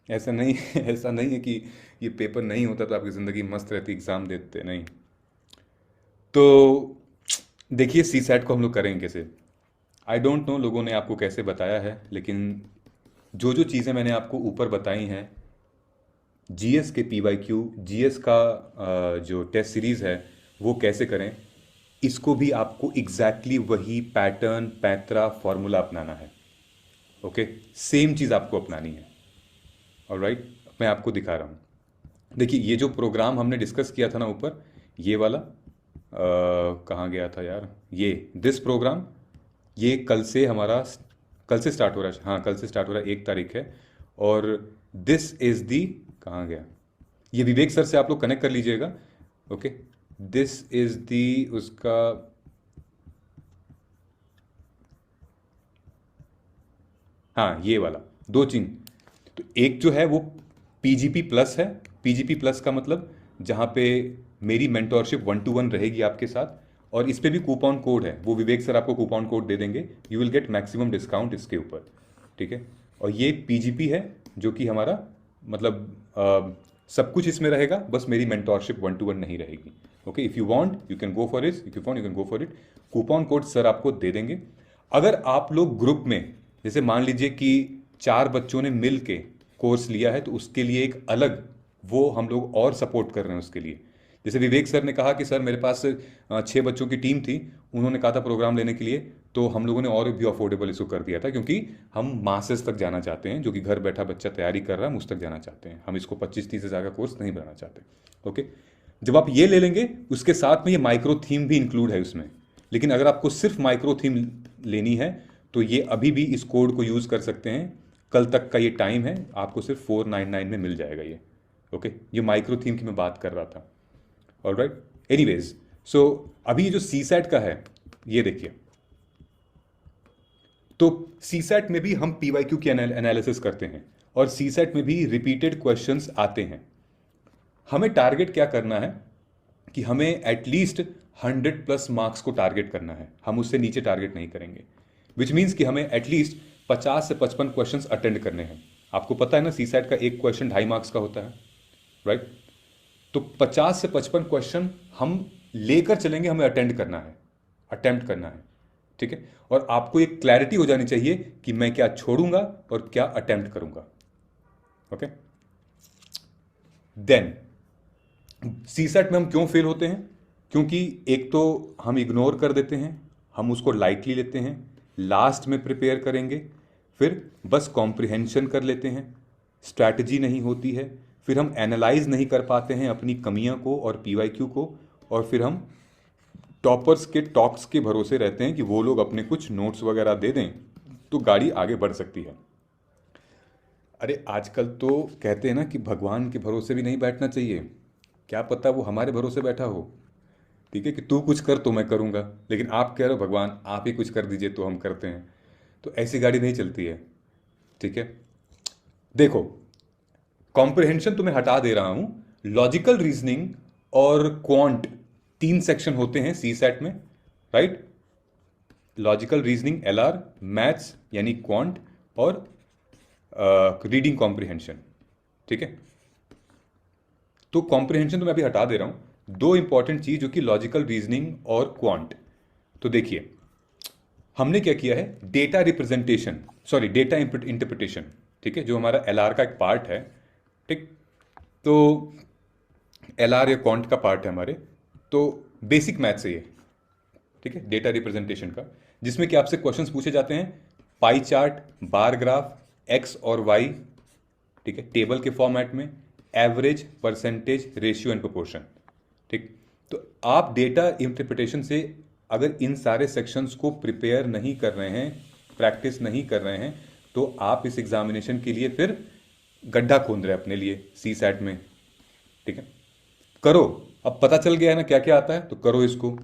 ऐसा नहीं है कि ये पेपर नहीं होता तो आपकी ज़िंदगी मस्त रहती, एग्ज़ाम देते नहीं। तो देखिए सीसैट को हम लोग करेंगे कैसे। आई डोंट नो लोगों ने आपको कैसे बताया है, लेकिन जो जो चीज़ें मैंने आपको ऊपर बताई हैं, GS के PYQ, GS का जो टेस्ट सीरीज़ है वो कैसे करें, इसको भी आपको एग्जैक्टली वही पैटर्न पैतरा फॉर्मूला अपनाना है। ओके, सेम चीज़ आपको अपनानी है। ऑलराइट, मैं आपको दिखा रहा हूँ। देखिए, ये जो प्रोग्राम हमने डिस्कस किया था ना ऊपर, ये वाला कहाँ गया था यार, ये दिस प्रोग्राम, ये कल से स्टार्ट हो रहा है। हाँ, कल से स्टार्ट हो रहा है, 1 तारीख है। और दिस इज दी, कहाँ गया, ये विवेक सर से आप लोग कनेक्ट कर लीजिएगा। ओके, दिस इज दी उसका, हाँ ये वाला 2 चीज। तो एक जो है वो पीजीपी प्लस है। पीजीपी प्लस का मतलब जहाँ पे मेरी मेंटोरशिप 1-to-1 रहेगी आपके साथ, और इस पे भी कूपन कोड है, वो विवेक सर आपको कूपन कोड दे देंगे, you will get maximum discount इसके ऊपर। ठीक है, और ये पीजीपी है जो कि हमारा मतलब सब कुछ इसमें रहेगा, बस मेरी मेंटोरशिप 1-to-1 नहीं रहेगी। Okay, if you want you can go for it, if you want you can go for it. Coupon code sir आपको दे देंगे। अगर आप लोग ग्रुप में, जैसे मान लीजिए कि 4 बच्चों ने मिल के कोर्स लिया है, तो उसके लिए एक अलग वो हम लोग और सपोर्ट कर रहे हैं उसके लिए। जैसे विवेक सर ने कहा कि सर मेरे पास 6 बच्चों की टीम थी, उन्होंने कहा था प्रोग्राम लेने के लिए, तो हम लोगों ने और भी अफोर्डेबल इसको कर दिया था, क्योंकि हम मासेस तक जाना चाहते हैं, जो कि घर बैठा बच्चा तैयारी कर रहा है हम उस तक जाना चाहते हैं। हम इसको 25-30 हज़ार का कोर्स नहीं बनाना चाहते। ओके, जब आप ये ले लेंगे, उसके साथ में ये माइक्रो थीम भी इंक्लूड है उसमें। लेकिन अगर आपको सिर्फ माइक्रो थीम लेनी है तो ये अभी भी इस कोड को यूज़ कर सकते हैं। कल तक का ये टाइम है, आपको सिर्फ 499 में मिल जाएगा ये। ओके, ये माइक्रो थीम की मैं बात कर रहा था। ऑलराइट, एनीवेज, सो अभी ये जो सीसैट का है, ये देखिए, तो सीसैट में भी हम पीवाईक्यू की एनालिसिस करते हैं, और सीसैट में भी रिपीटेड क्वेश्चंस आते हैं। हमें टारगेट क्या करना है कि हमें एटलीस्ट 100+ मार्क्स को टारगेट करना है, हम उससे नीचे टारगेट नहीं करेंगे। विच मीन्स कि हमें एटलीस्ट 50 से 55 क्वेश्चंस अटेंड करने हैं। आपको पता है ना, सीसैट का एक क्वेश्चन 2.5 मार्क्स का होता है, राइट? तो 50 से 55 क्वेश्चन हम लेकर चलेंगे, हमें अटेंड करना है, अटेम्प्ट करना है। ठीक है, और आपको एक क्लैरिटी हो जानी चाहिए कि मैं क्या छोड़ूंगा और क्या अटेम्प्ट करूंगा। ओके, देन सीसैट में हम क्यों फेल होते हैं? क्योंकि एक तो हम इग्नोर कर देते हैं, हम उसको लाइटली लेते हैं, लास्ट में प्रिपेयर करेंगे, फिर बस कॉम्प्रिहेंशन कर लेते हैं, स्ट्रैटेजी नहीं होती है, फिर हम एनालाइज नहीं कर पाते हैं अपनी कमियां को और पीवाईक्यू को, और फिर हम टॉपर्स के टॉक्स के भरोसे रहते हैं कि वो लोग अपने कुछ नोट्स वगैरह दे दें तो गाड़ी आगे बढ़ सकती है। अरे आजकल तो कहते हैं ना कि भगवान के भरोसे भी नहीं बैठना चाहिए, क्या पता वो हमारे भरोसे बैठा हो। ठीक है, कि तू कुछ कर तो मैं करूंगा, लेकिन आप कह रहे हो भगवान आप ही कुछ कर दीजिए तो हम करते हैं, तो ऐसी गाड़ी नहीं चलती है। ठीक है, देखो, कॉम्प्रिहेंशन तो मैं हटा दे रहा हूं, लॉजिकल रीजनिंग और क्वांट 3 सेक्शन होते हैं सीसैट में, right? Logical reasoning LR, maths यानी क्वांट, और रीडिंग कॉम्प्रिहेंशन। ठीक है, तो कॉम्प्रिहेंशन तो मैं अभी हटा दे रहा हूं। 2 इंपॉर्टेंट चीज जो कि लॉजिकल रीजनिंग और क्वांट। तो देखिए, हमने क्या किया है, data representation, sorry data interpretation, ठीक है, जो हमारा LR का एक पार्ट है। ठीक, तो LR या क्वांट का पार्ट है हमारे, तो बेसिक मैथ्स है ये। ठीक है, डेटा रिप्रेजेंटेशन का, जिसमें कि आपसे क्वेश्चंस पूछे जाते हैं, pie chart, bar graph, x और वाई, ठीक है, टेबल के फॉर्मेट में, average, percentage, ratio and proportion. ठीक, तो आप डेटा इंटरप्रिटेशन से अगर इन सारे सेक्शंस को प्रिपेयर नहीं कर रहे हैं, प्रैक्टिस नहीं कर रहे हैं, तो आप इस एग्जामिनेशन के लिए फिर गड्ढा खोद रहे हैं अपने लिए सीसैट में। ठीक है, करो, अब पता चल गया है ना क्या क्या आता है, तो करो इसको।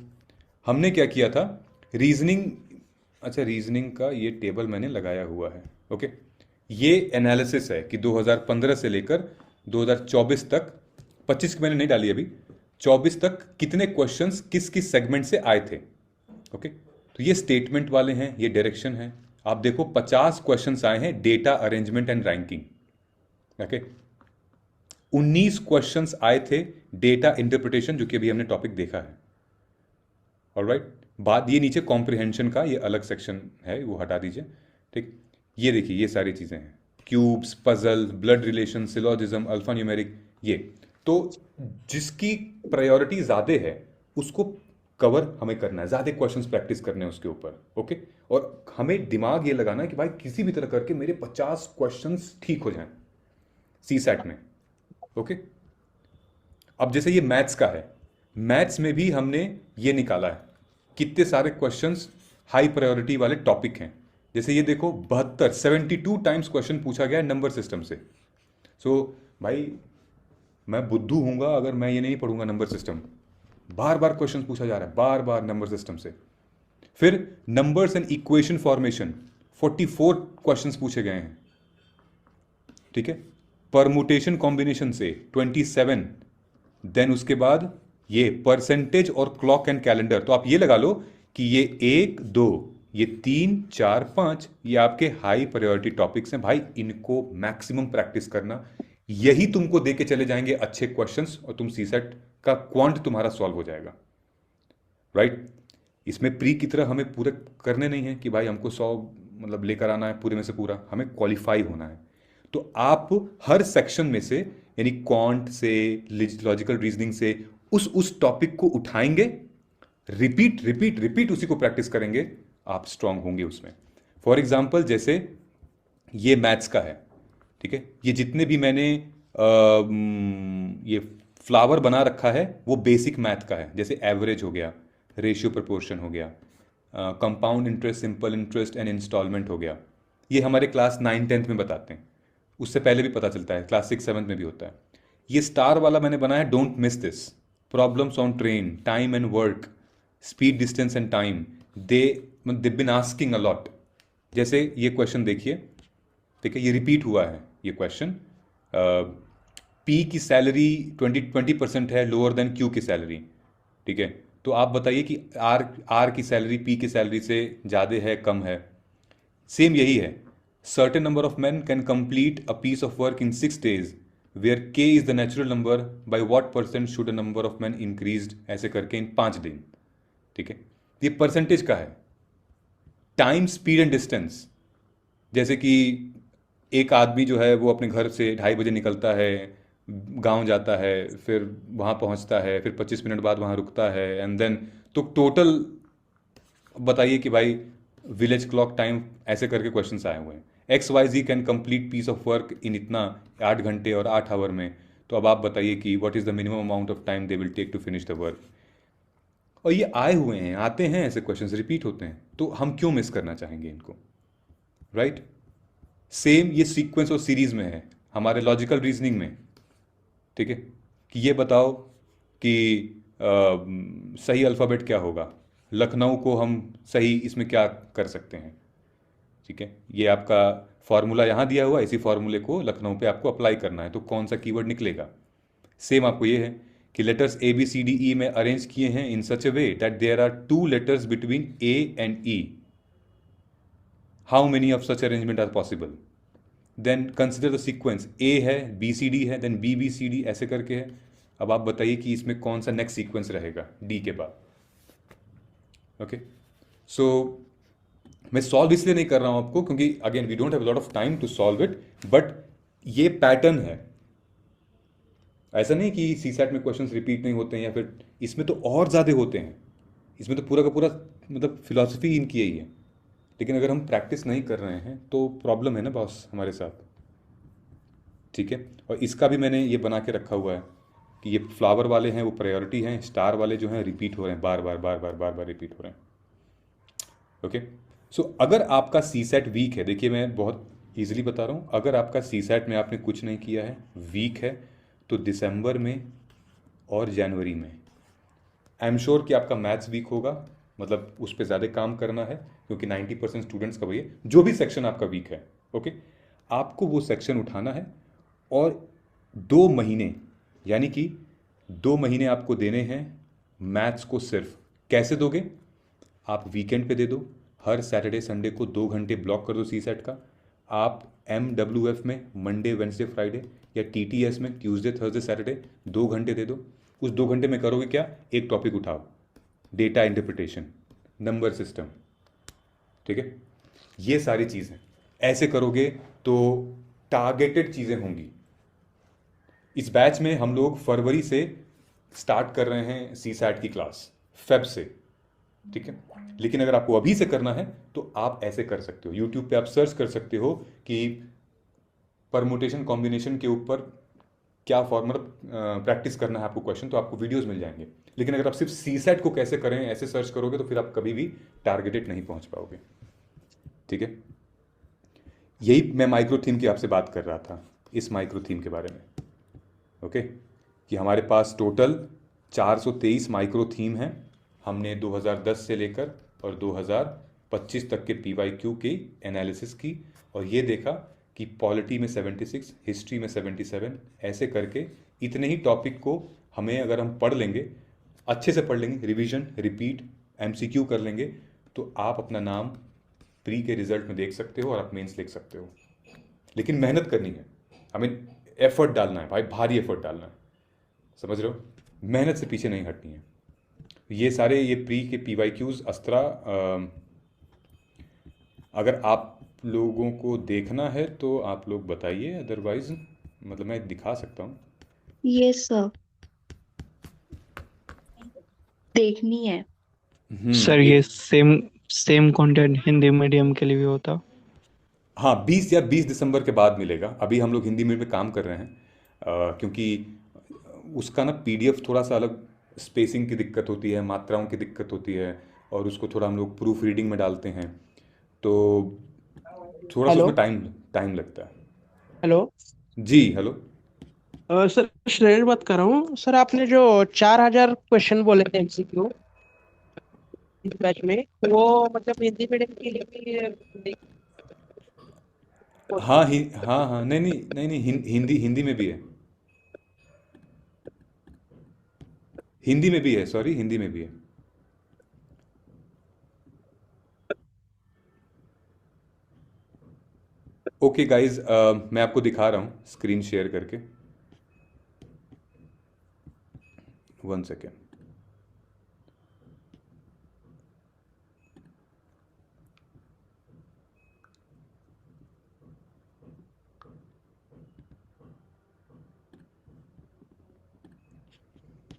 हमने क्या किया था, रीजनिंग, अच्छा रीजनिंग का ये टेबल मैंने लगाया हुआ है। ओके, ये एनालिसिस है कि 2015 से लेकर 2024 तक, 25 की मैंने नहीं डाली अभी, 24 तक कितने क्वेश्चंस किस किस सेगमेंट से आए थे। ओके, तो ये स्टेटमेंट वाले हैं, ये डायरेक्शन है। आप देखो 50 क्वेश्चंस आए हैं data arrangement and ranking. Okay, 19 questions आए थे डेटा इंटरप्रिटेशन, जो कि अभी हमने टॉपिक देखा है। ऑलराइट, बात ये नीचे कॉम्प्रिहेंशन का ये अलग सेक्शन है, वो हटा दीजिए। ठीक, ये देखिए ये सारी चीजें हैं, cubes, puzzle, blood relation, syllogism, alpha numeric. ये तो जिसकी प्रायोरिटी ज्यादा है उसको कवर हमें करना है, ज़्यादा क्वेश्चंस प्रैक्टिस करने हैं उसके ऊपर। ओके, और हमें दिमाग ये लगाना है कि भाई किसी भी तरह करके मेरे 50 क्वेश्चंस ठीक हो जाएं सीसैट में। ओके, अब जैसे ये मैथ्स का है, मैथ्स में भी हमने ये निकाला है कितने सारे क्वेश्चंस हाई प्रायोरिटी वाले टॉपिक हैं। जैसे ये देखो 72 टाइम्स क्वेश्चन पूछा गया है नंबर सिस्टम से। सो भाई मैं बुद्धू हूँगा अगर मैं ये नहीं पढ़ूंगा नंबर सिस्टम। बार बार क्वेश्चन पूछा जा रहा है, बार बार नंबर सिस्टम से। फिर numbers and equation formation 44 questions पूछे गए हैं। ठीक है, परमुटेशन कॉम्बिनेशन से 27। देन उसके बाद ये परसेंटेज और क्लॉक एंड कैलेंडर, तो आप ये लगा लो कि ये 1 2 ये 3 4 5 ये आपके हाई प्रायोरिटी टॉपिक्स हैं। भाई इनको मैक्सिमम प्रैक्टिस करना, यही तुमको दे के चले जाएंगे अच्छे क्वेश्चंस और तुम सीसेट का क्वांट तुम्हारा सॉल्व हो जाएगा। राइट, इसमें प्री की तरह हमें पूरे करने नहीं है कि भाई हमको 100 मतलब लेकर आना है पूरे में से पूरा, हमें क्वालिफाई होना है। तो आप हर सेक्शन में से यानी क्वांट से लॉजिकल रीजनिंग से उस टॉपिक को उठाएंगे, रिपीट रिपीट रिपीट उसी को प्रैक्टिस करेंगे, आप स्ट्रांग होंगे उसमें। फॉर एग्जाम्पल जैसे ये मैथ्स का है, ठीक है, ये जितने भी मैंने ये फ्लावर बना रखा है वो बेसिक मैथ का है। जैसे एवरेज हो गया, रेशियो प्रोपोर्शन हो गया, compound interest, simple interest and instalment हो गया। ये हमारे क्लास 9-10 में बताते हैं, उससे पहले भी पता चलता है, क्लास 6-7 में भी होता है। ये स्टार वाला मैंने बनाया, don't miss this, problems on train, time and work, speed, distance and time, they been asking a lot. जैसे ये क्वेश्चन देखिए, ठीक है, ये रिपीट हुआ है ये क्वेश्चन। पी की सैलरी 20% है लोअर देन क्यू की सैलरी, ठीक है, तो आप बताइए कि आर की सैलरी पी की सैलरी से ज़्यादा है कम है। सेम यही है, certain number of man can complete a piece of work in 6 days where K is the natural number, by what percent should a number of man increased, ऐसे करके इन 5 दिन। ठीक है, ये परसेंटेज का है। टाइम, स्पीड एंड डिस्टेंस, जैसे कि एक आदमी जो है वो अपने घर से 2:30 बजे निकलता है, गांव जाता है, फिर वहाँ पहुँचता है, फिर 25 मिनट बाद वहाँ रुकता है, एंड देन तो टोटल बताइए कि भाई विलेज क्लॉक टाइम, ऐसे करके क्वेश्चंस आए हुए हैं। XYZ can complete piece of work in इतना 8 घंटे और 8 आवर में, तो अब आप बताइए कि what is the minimum amount of time they will take to finish the work. और ये आए हुए हैं, आते हैं ऐसे क्वेश्चंस, रिपीट होते हैं, तो हम क्यों मिस करना चाहेंगे इनको, राइट? सेम ये सीक्वेंस और सीरीज में है हमारे लॉजिकल रीजनिंग में, ठीक है, कि ये बताओ कि सही अल्फ़ाबेट क्या होगा, लखनऊ को हम सही इसमें क्या कर सकते हैं, ठीक है, ये आपका फॉर्मूला यहाँ दिया हुआ है, इसी फॉर्मूले को लखनऊ पे आपको अप्लाई करना है, तो कौन सा कीवर्ड निकलेगा। सेम आपको ये है कि लेटर्स ABCDE में अरेंज किए हैं in such a way that there are 2 letters between A and E, how many of such arrangement are possible. Then consider the sequence, A है, BCD है, देन BBCD ऐसे करके है। अब आप बताइए कि इसमें कौन सा नेक्स्ट सीक्वेंस रहेगा D के बाद। ओके, सो मैं सॉल्व इसलिए नहीं कर रहा हूं आपको क्योंकि again we don't have lot of time to solve it, but ये पैटर्न है। ऐसा नहीं कि सीसैट में क्वेश्चंस रिपीट नहीं होते हैं, या फिर इसमें तो और ज़्यादा होते हैं, इसमें तो पूरा का पूरा मतलब फिलॉसफी इनकी यही है। लेकिन अगर हम प्रैक्टिस नहीं कर रहे हैं तो प्रॉब्लम है ना बॉस हमारे साथ, ठीक है। और इसका भी मैंने ये बना के रखा हुआ है कि ये फ्लावर वाले हैं वो प्रायोरिटी हैं, स्टार वाले जो हैं रिपीट हो रहे हैं, बार बार बार बार बार बार रिपीट हो रहे हैं। ओके, सो अगर आपका सीसैट वीक है, देखिए मैं बहुत ईजिली बता रहा हूँ, अगर आपका सीसैट में आपने कुछ नहीं किया है, वीक है, तो दिसंबर में और जनवरी में आई एम श्योर कि आपका मैथ्स वीक होगा, मतलब उस पर ज़्यादा काम करना है, क्योंकि 90% स्टूडेंट्स का वही है। जो भी सेक्शन आपका वीक है, ओके, आपको वो सेक्शन उठाना है और 2 महीने, यानी कि 2 महीने आपको देने हैं मैथ्स को। सिर्फ कैसे दोगे? आप वीकेंड पे दे दो, हर सैटरडे संडे को 2 घंटे ब्लॉक कर दो सीसैट का। आप MWF में मंडे वेडनेसडे फ्राइडे, या TTS में ट्यूसडे थर्सडे सैटरडे 2 घंटे दे दो। उस 2 घंटे में करोगे क्या? एक टॉपिक उठाओ, डेटा इंटरप्रिटेशन, नंबर सिस्टम, ठीक है, ये सारी चीज़ें ऐसे करोगे तो टारगेटेड चीज़ें होंगी। इस बैच में हम लोग फरवरी से स्टार्ट कर रहे हैं सीसैट की क्लास, फेब से, ठीक है। लेकिन अगर आपको अभी से करना है तो आप ऐसे कर सकते हो, यूट्यूब पे आप सर्च कर सकते हो कि परमुटेशन कॉम्बिनेशन के ऊपर क्या फॉर्मूला प्रैक्टिस करना है आपको क्वेश्चन, तो आपको वीडियोस मिल जाएंगे। लेकिन अगर आप सिर्फ सीसेट को कैसे करें ऐसे सर्च करोगे तो फिर आप कभी भी टारगेटेड नहीं पहुंच पाओगे, ठीक है। यही मैं माइक्रो थीम की आपसे बात कर रहा था, इस माइक्रो थीम के बारे में, ओके, कि हमारे पास टोटल 423 माइक्रो थीम हैं। हमने 2010 से लेकर और 2025 तक के PYQ की एनालिसिस की और ये देखा कि पॉलिटी में 76, हिस्ट्री में 77, ऐसे करके इतने ही टॉपिक को हमें अगर हम पढ़ लेंगे, अच्छे से पढ़ लेंगे, रिवीजन, रिपीट, MCQ कर लेंगे, तो आप अपना नाम प्री के रिजल्ट में देख सकते हो और आप मेंस लिख सकते हो। लेकिन मेहनत करनी है, हमें एफर्ट डालना है भाई, भारी एफर्ट डालना है, समझ रहे हो, मेहनत से पीछे नहीं हटनी है। ये सारे ये प्री के PYQs अस्त्रा, अगर आप लोगों को देखना है तो आप लोग बताइए, अदरवाइज मतलब मैं दिखा सकता हूँ। यस सर, देखनी है। सर ये सेम कंटेंट हिंदी मीडियम के लिए भी होता? हाँ, 20 या 20 दिसंबर के बाद मिलेगा। अभी हम लोग हिंदी मीडियम पे काम कर रहे हैं, क्योंकि उसका ना PDF थोड़ा सा अलग, स्पेसिंग की दिक्कत होती है, मात्राओं की दिक्कत होती है, और उसको थोड़ा हम लोग प्रूफ रीडिंग में डालते हैं, तो थोड़ा सा हेलो उसमें टाइम लगता है। हेलो जी हेलो। सर, श्रेय बात कर रहा हूँ सर। आपने जो 4000 क्वेश्चन बोले थे MCQ इस बैच में, वो मतलब हिंदी मीडियम के लिए भी हाँ हाँ, नहीं, हिंदी में भी है, हिंदी में भी है, सॉरी, हिंदी में भी है। ओके गाइज, मैं आपको दिखा रहा हूँ स्क्रीन शेयर करके, 1 सेकेंड।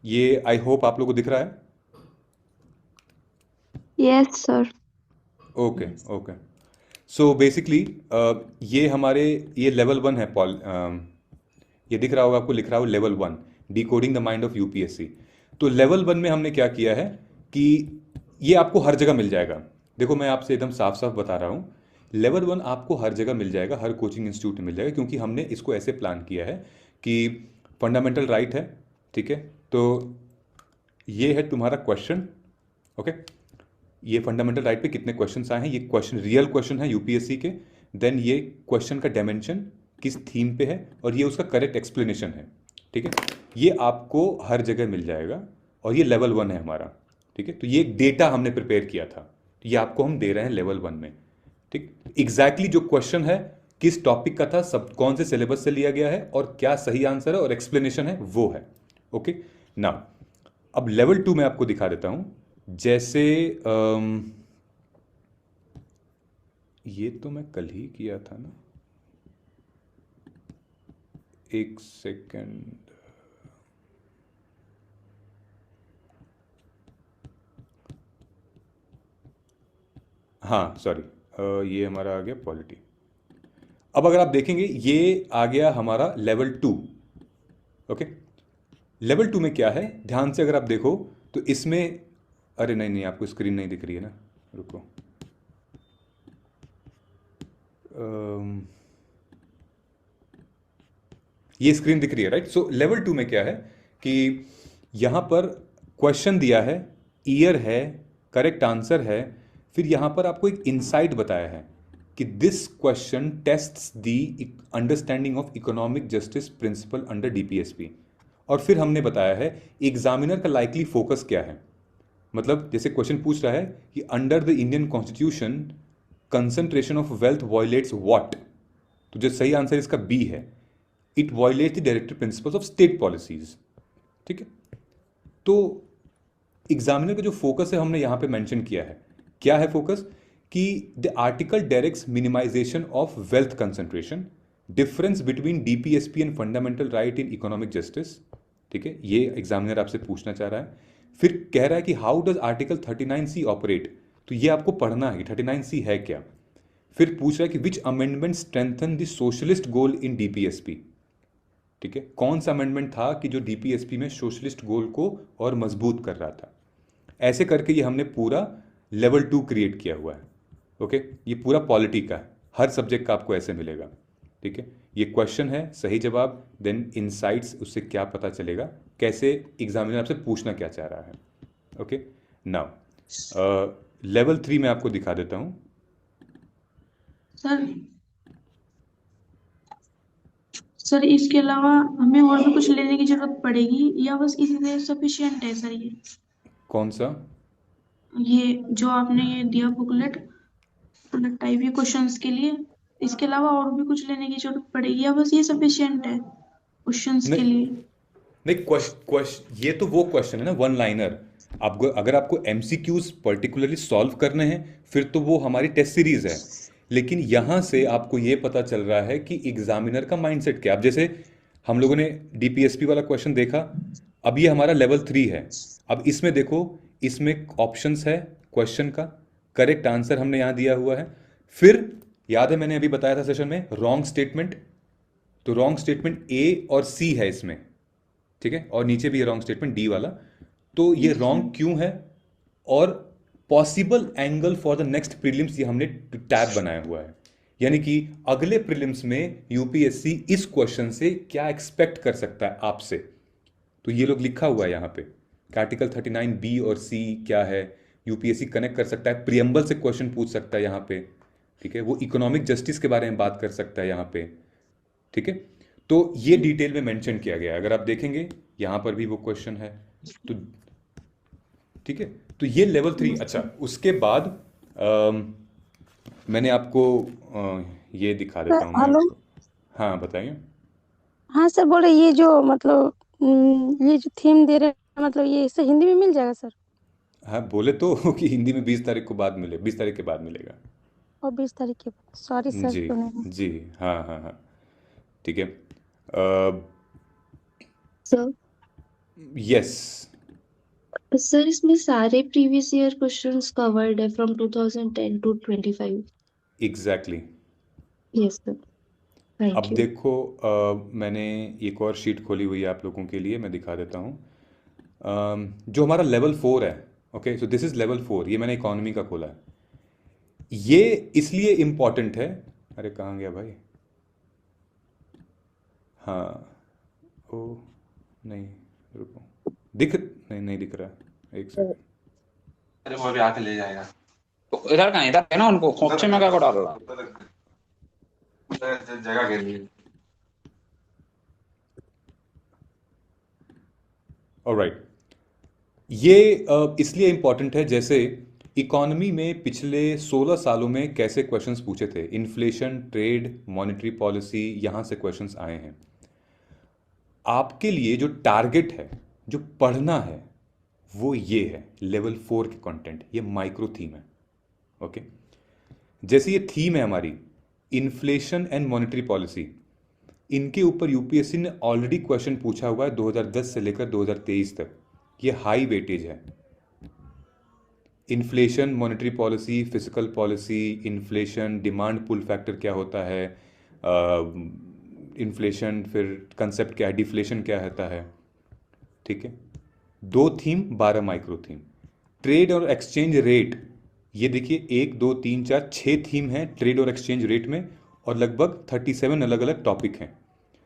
ये आई होप आप लोगों को दिख रहा है। Yes sir. Okay okay, so basically ये हमारे ये लेवल 1 है, ये दिख रहा होगा आपको, लिख रहा हो level 1, decoding the mind of UPSC। तो लेवल 1 में हमने क्या किया है कि ये आपको हर जगह मिल जाएगा। देखो मैं आपसे एकदम साफ साफ बता रहा हूँ, लेवल 1 आपको हर जगह मिल जाएगा, हर कोचिंग इंस्टीट्यूट में मिल जाएगा, क्योंकि हमने इसको ऐसे प्लान किया है कि फंडामेंटल राइट है, ठीक है। तो ये है तुम्हारा क्वेश्चन, ओके, ये फंडामेंटल राइट पे कितने क्वेश्चंस आए हैं, ये क्वेश्चन रियल क्वेश्चन है UPSC के। देन ये क्वेश्चन का डायमेंशन किस थीम पे है, और ये उसका करेक्ट एक्सप्लेनेशन है, ठीक है। ये आपको हर जगह मिल जाएगा, और ये लेवल 1 है हमारा, ठीक है। तो ये डेटा हमने प्रिपेयर किया था, ये आपको हम दे रहे हैं लेवल 1 में, ठीक। एग्जैक्टली जो क्वेश्चन है किस टॉपिक का था, सब कौन से सिलेबस से लिया गया है, और क्या सही आंसर है और एक्सप्लेनेशन है, वो है, ओके। नाउ अब लेवल 2 में आपको दिखा देता हूं। जैसे ये तो मैं कल ही किया था ना, 1 सेकेंड, हाँ सॉरी, ये हमारा आ गया पॉलिटी। अब अगर आप देखेंगे ये आ गया हमारा लेवल 2, ओके। लेवल 2 में क्या है, ध्यान से अगर आप देखो तो इसमें, अरे नहीं आपको स्क्रीन नहीं दिख रही है ना, रुको, ये स्क्रीन दिख रही है, राइट। सो लेवल 2 में क्या है कि यहां पर क्वेश्चन दिया है, ईयर है, करेक्ट आंसर है, फिर यहां पर आपको एक इनसाइट बताया है कि this question tests the understanding of economic justice principle under DPSP। और फिर हमने बताया है एग्जामिनर का लाइकली फोकस क्या है, मतलब जैसे क्वेश्चन पूछ रहा है कि under the Indian constitution concentration of wealth violets what, तो जो सही आंसर इसका B है, it violets the directive principles of state policies, ठीक है। तो एग्जामिनर का जो फोकस है हमने यहां पे मेंशन किया है, क्या है फोकस, कि the article directs minimisation of wealth concentration, difference between DPSP and fundamental right in economic justice, ठीक है, ये एग्जामिनर आपसे पूछना चाह रहा है। फिर कह रहा है कि how does article 39C operate, तो ये आपको पढ़ना है कि 39C है क्या। फिर पूछ रहा है कि विच amendment strengthen the socialist goal in DPSP, ठीक है, कौन सा अमेंडमेंट था कि जो डीपीएसपी में सोशलिस्ट गोल को और मजबूत कर रहा था। ऐसे करके ये हमने पूरा लेवल 2 क्रिएट किया हुआ है। ओके, ये पूरा पॉलिटी का है, हर सब्जेक्ट का आपको ऐसे मिलेगा, ठीक है। ये क्वेश्चन है, सही जवाब, देन इनसाइट्स, उससे क्या पता चलेगा, कैसे एग्जामिनर आपसे पूछना क्या चाह रहा है। ओके, नाउ लेवल 3 में आपको दिखा देता हूँ। सर इसके अलावा हमें और भी कुछ लेने की जरूरत पड़ेगी या बस इसी से सफिशिएंट है सर? ये कौन सा? ये जो आपने ये दिया बुकलेट टाइप ये क्वेश्चंस के लिए, इसके अलावा और भी कुछ लेने की जरूरत पड़ेगी या बस ये सफिशिएंट है क्वेश्चंस के लिए? नहीं, क्वेश्चन ये तो वो क्वेश्चन है ना, वन लाइनर। आपको अगर आपको एमसीक्यूज पर्टिकुलरली सॉल्व करने हैं फिर तो वो हमारी टेस्ट सीरीज है, लेकिन यहां से आपको ये पता चल रहा है कि एग्जामिनर का माइंडसेट क्या। अब जैसे हम लोगों ने डीपीएसपी वाला क्वेश्चन देखा, अब ये हमारा लेवल 3 है। अब इसमें देखो, इसमें ऑप्शंस है क्वेश्चन का, करेक्ट आंसर हमने यहां दिया हुआ है। फिर याद है मैंने अभी बताया था सेशन में रॉन्ग स्टेटमेंट, तो रॉन्ग स्टेटमेंट ए और सी है इसमें, ठीक है, और नीचे भी है रॉन्ग स्टेटमेंट डी वाला। तो ये रॉन्ग क्यों है, और possible angle for the next prelims, ये हमने टैब बनाया हुआ है, यानी कि अगले प्रीलिम्स में यूपीएससी इस क्वेश्चन से क्या एक्सपेक्ट कर सकता है आपसे। तो ये लोग लिखा हुआ है यहाँ पे, आर्टिकल 39B और C क्या है, यूपीएससी कनेक्ट कर सकता है, प्रियम्बल से क्वेश्चन पूछ सकता है यहाँ पे, ठीक है, वो इकोनॉमिक जस्टिस के बारे में बात कर सकता है यहाँ पे, ठीक है। तो ये डिटेल में मेंशन किया गया है, अगर आप देखेंगे यहाँ पर भी वो क्वेश्चन है, तो ठीक है। तो ये लेवल 3। अच्छा, उसके बाद मैंने आपको ये दिखा देता हूँ मैं हेलो। आपको। हाँ बताइए। हाँ सर, बोले ये जो मतलब ये जो थीम दे रहे हैं, मतलब ये इसे हिंदी में मिल जाएगा सर? हाँ बोले तो कि हिंदी में 20 तारीख को बाद मिले, 20 तारीख के बाद मिलेगा। और 20 तारीख के बाद, सॉरी सर जी सुने नहीं। जी, हाँ हाँ हाँ, ठीक है। सर यस, सर इसमें सारे प्रीवियस ईयर क्वेश्चंस कवर्ड है from 2010 to 25। Exactly. Yes sir, thank अब यू। देखो मैंने एक और शीट खोली हुई है आप लोगों के लिए, मैं दिखा देता हूँ। जो हमारा लेवल 4 है, okay, so this is level 4, ये मैंने इकोनॉमी का खोला है। ये इसलिए इम्पॉर्टेंट है, अरे कहाँ गया भाई, हाँ, ओ नहीं, रुको, नहीं दिख रहा, एक सेकंड। अरे वो भी आके ले जाएगा। तो इधर कहाँ, इधर है ना, उनको खोपचे में क्या को डाल रहा जगह के लिए। ऑलराइट, ये इसलिए इंपॉर्टेंट है, जैसे इकोनॉमी में पिछले 16 सालों में कैसे क्वेश्चंस पूछे थे, इन्फ्लेशन, ट्रेड, मॉनेटरी पॉलिसी, यहां से क्वेश्चंस आए हैं। आपके लिए जो टारगेट है, जो पढ़ना है, वो ये है लेवल 4 के कंटेंट, ये माइक्रो थीम है। ओके, जैसे ये थीम है हमारी इन्फ्लेशन एंड मॉनेटरी पॉलिसी, इनके ऊपर यूपीएससी ने ऑलरेडी क्वेश्चन पूछा हुआ है 2010 से लेकर 2023 तक, ये हाई वेटेज है। Inflation, monetary policy, physical policy, inflation, demand pull factor क्या होता है, इन्फ्लेशन, फिर कंसेप्ट क्या है, डिफ्लेशन क्या होता है, ठीक है। 2 थीम, 12 माइक्रो थीम। ट्रेड और एक्सचेंज रेट, ये देखिए 1 2 3 4 6 थीम है ट्रेड और एक्सचेंज रेट में, और लगभग 37 अलग अलग टॉपिक हैं।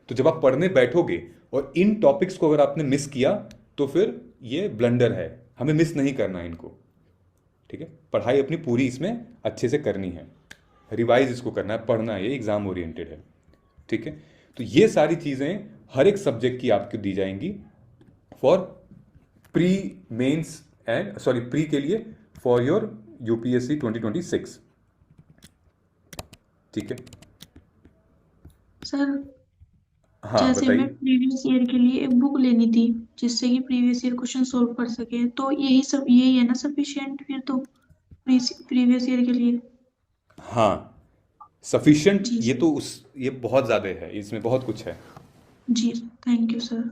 तो जब आप पढ़ने बैठोगे और इन टॉपिक्स को अगर आपने मिस किया तो फिर ये ब्लंडर है, हमें मिस नहीं करना इनको, ठीक है। पढ़ाई अपनी पूरी इसमें अच्छे से करनी है, रिवाइज इसको करना है, पढ़ना है, ये एग्जाम ओरिएंटेड है, ठीक है। तो ये सारी चीज़ें हर एक सब्जेक्ट की आपको दी जाएंगी for pre mains and pre के लिए फॉर योर यूपीएससी 2026, ठीक है। सर हाँ जैसे बताइए। मैं प्रीवियस ईयर के लिए एक बुक लेनी थी जिससे कि प्रीवियस ईयर क्वेश्चन सोल्व कर सके, तो यही है ना सफिशिएंट फिर तो प्रीवियस ईयर के लिए? हाँ सफिशिएंट, जी ये सर। तो ये बहुत ज़्यादा है, इसमें बहुत कुछ है। जी थैंक यू सर।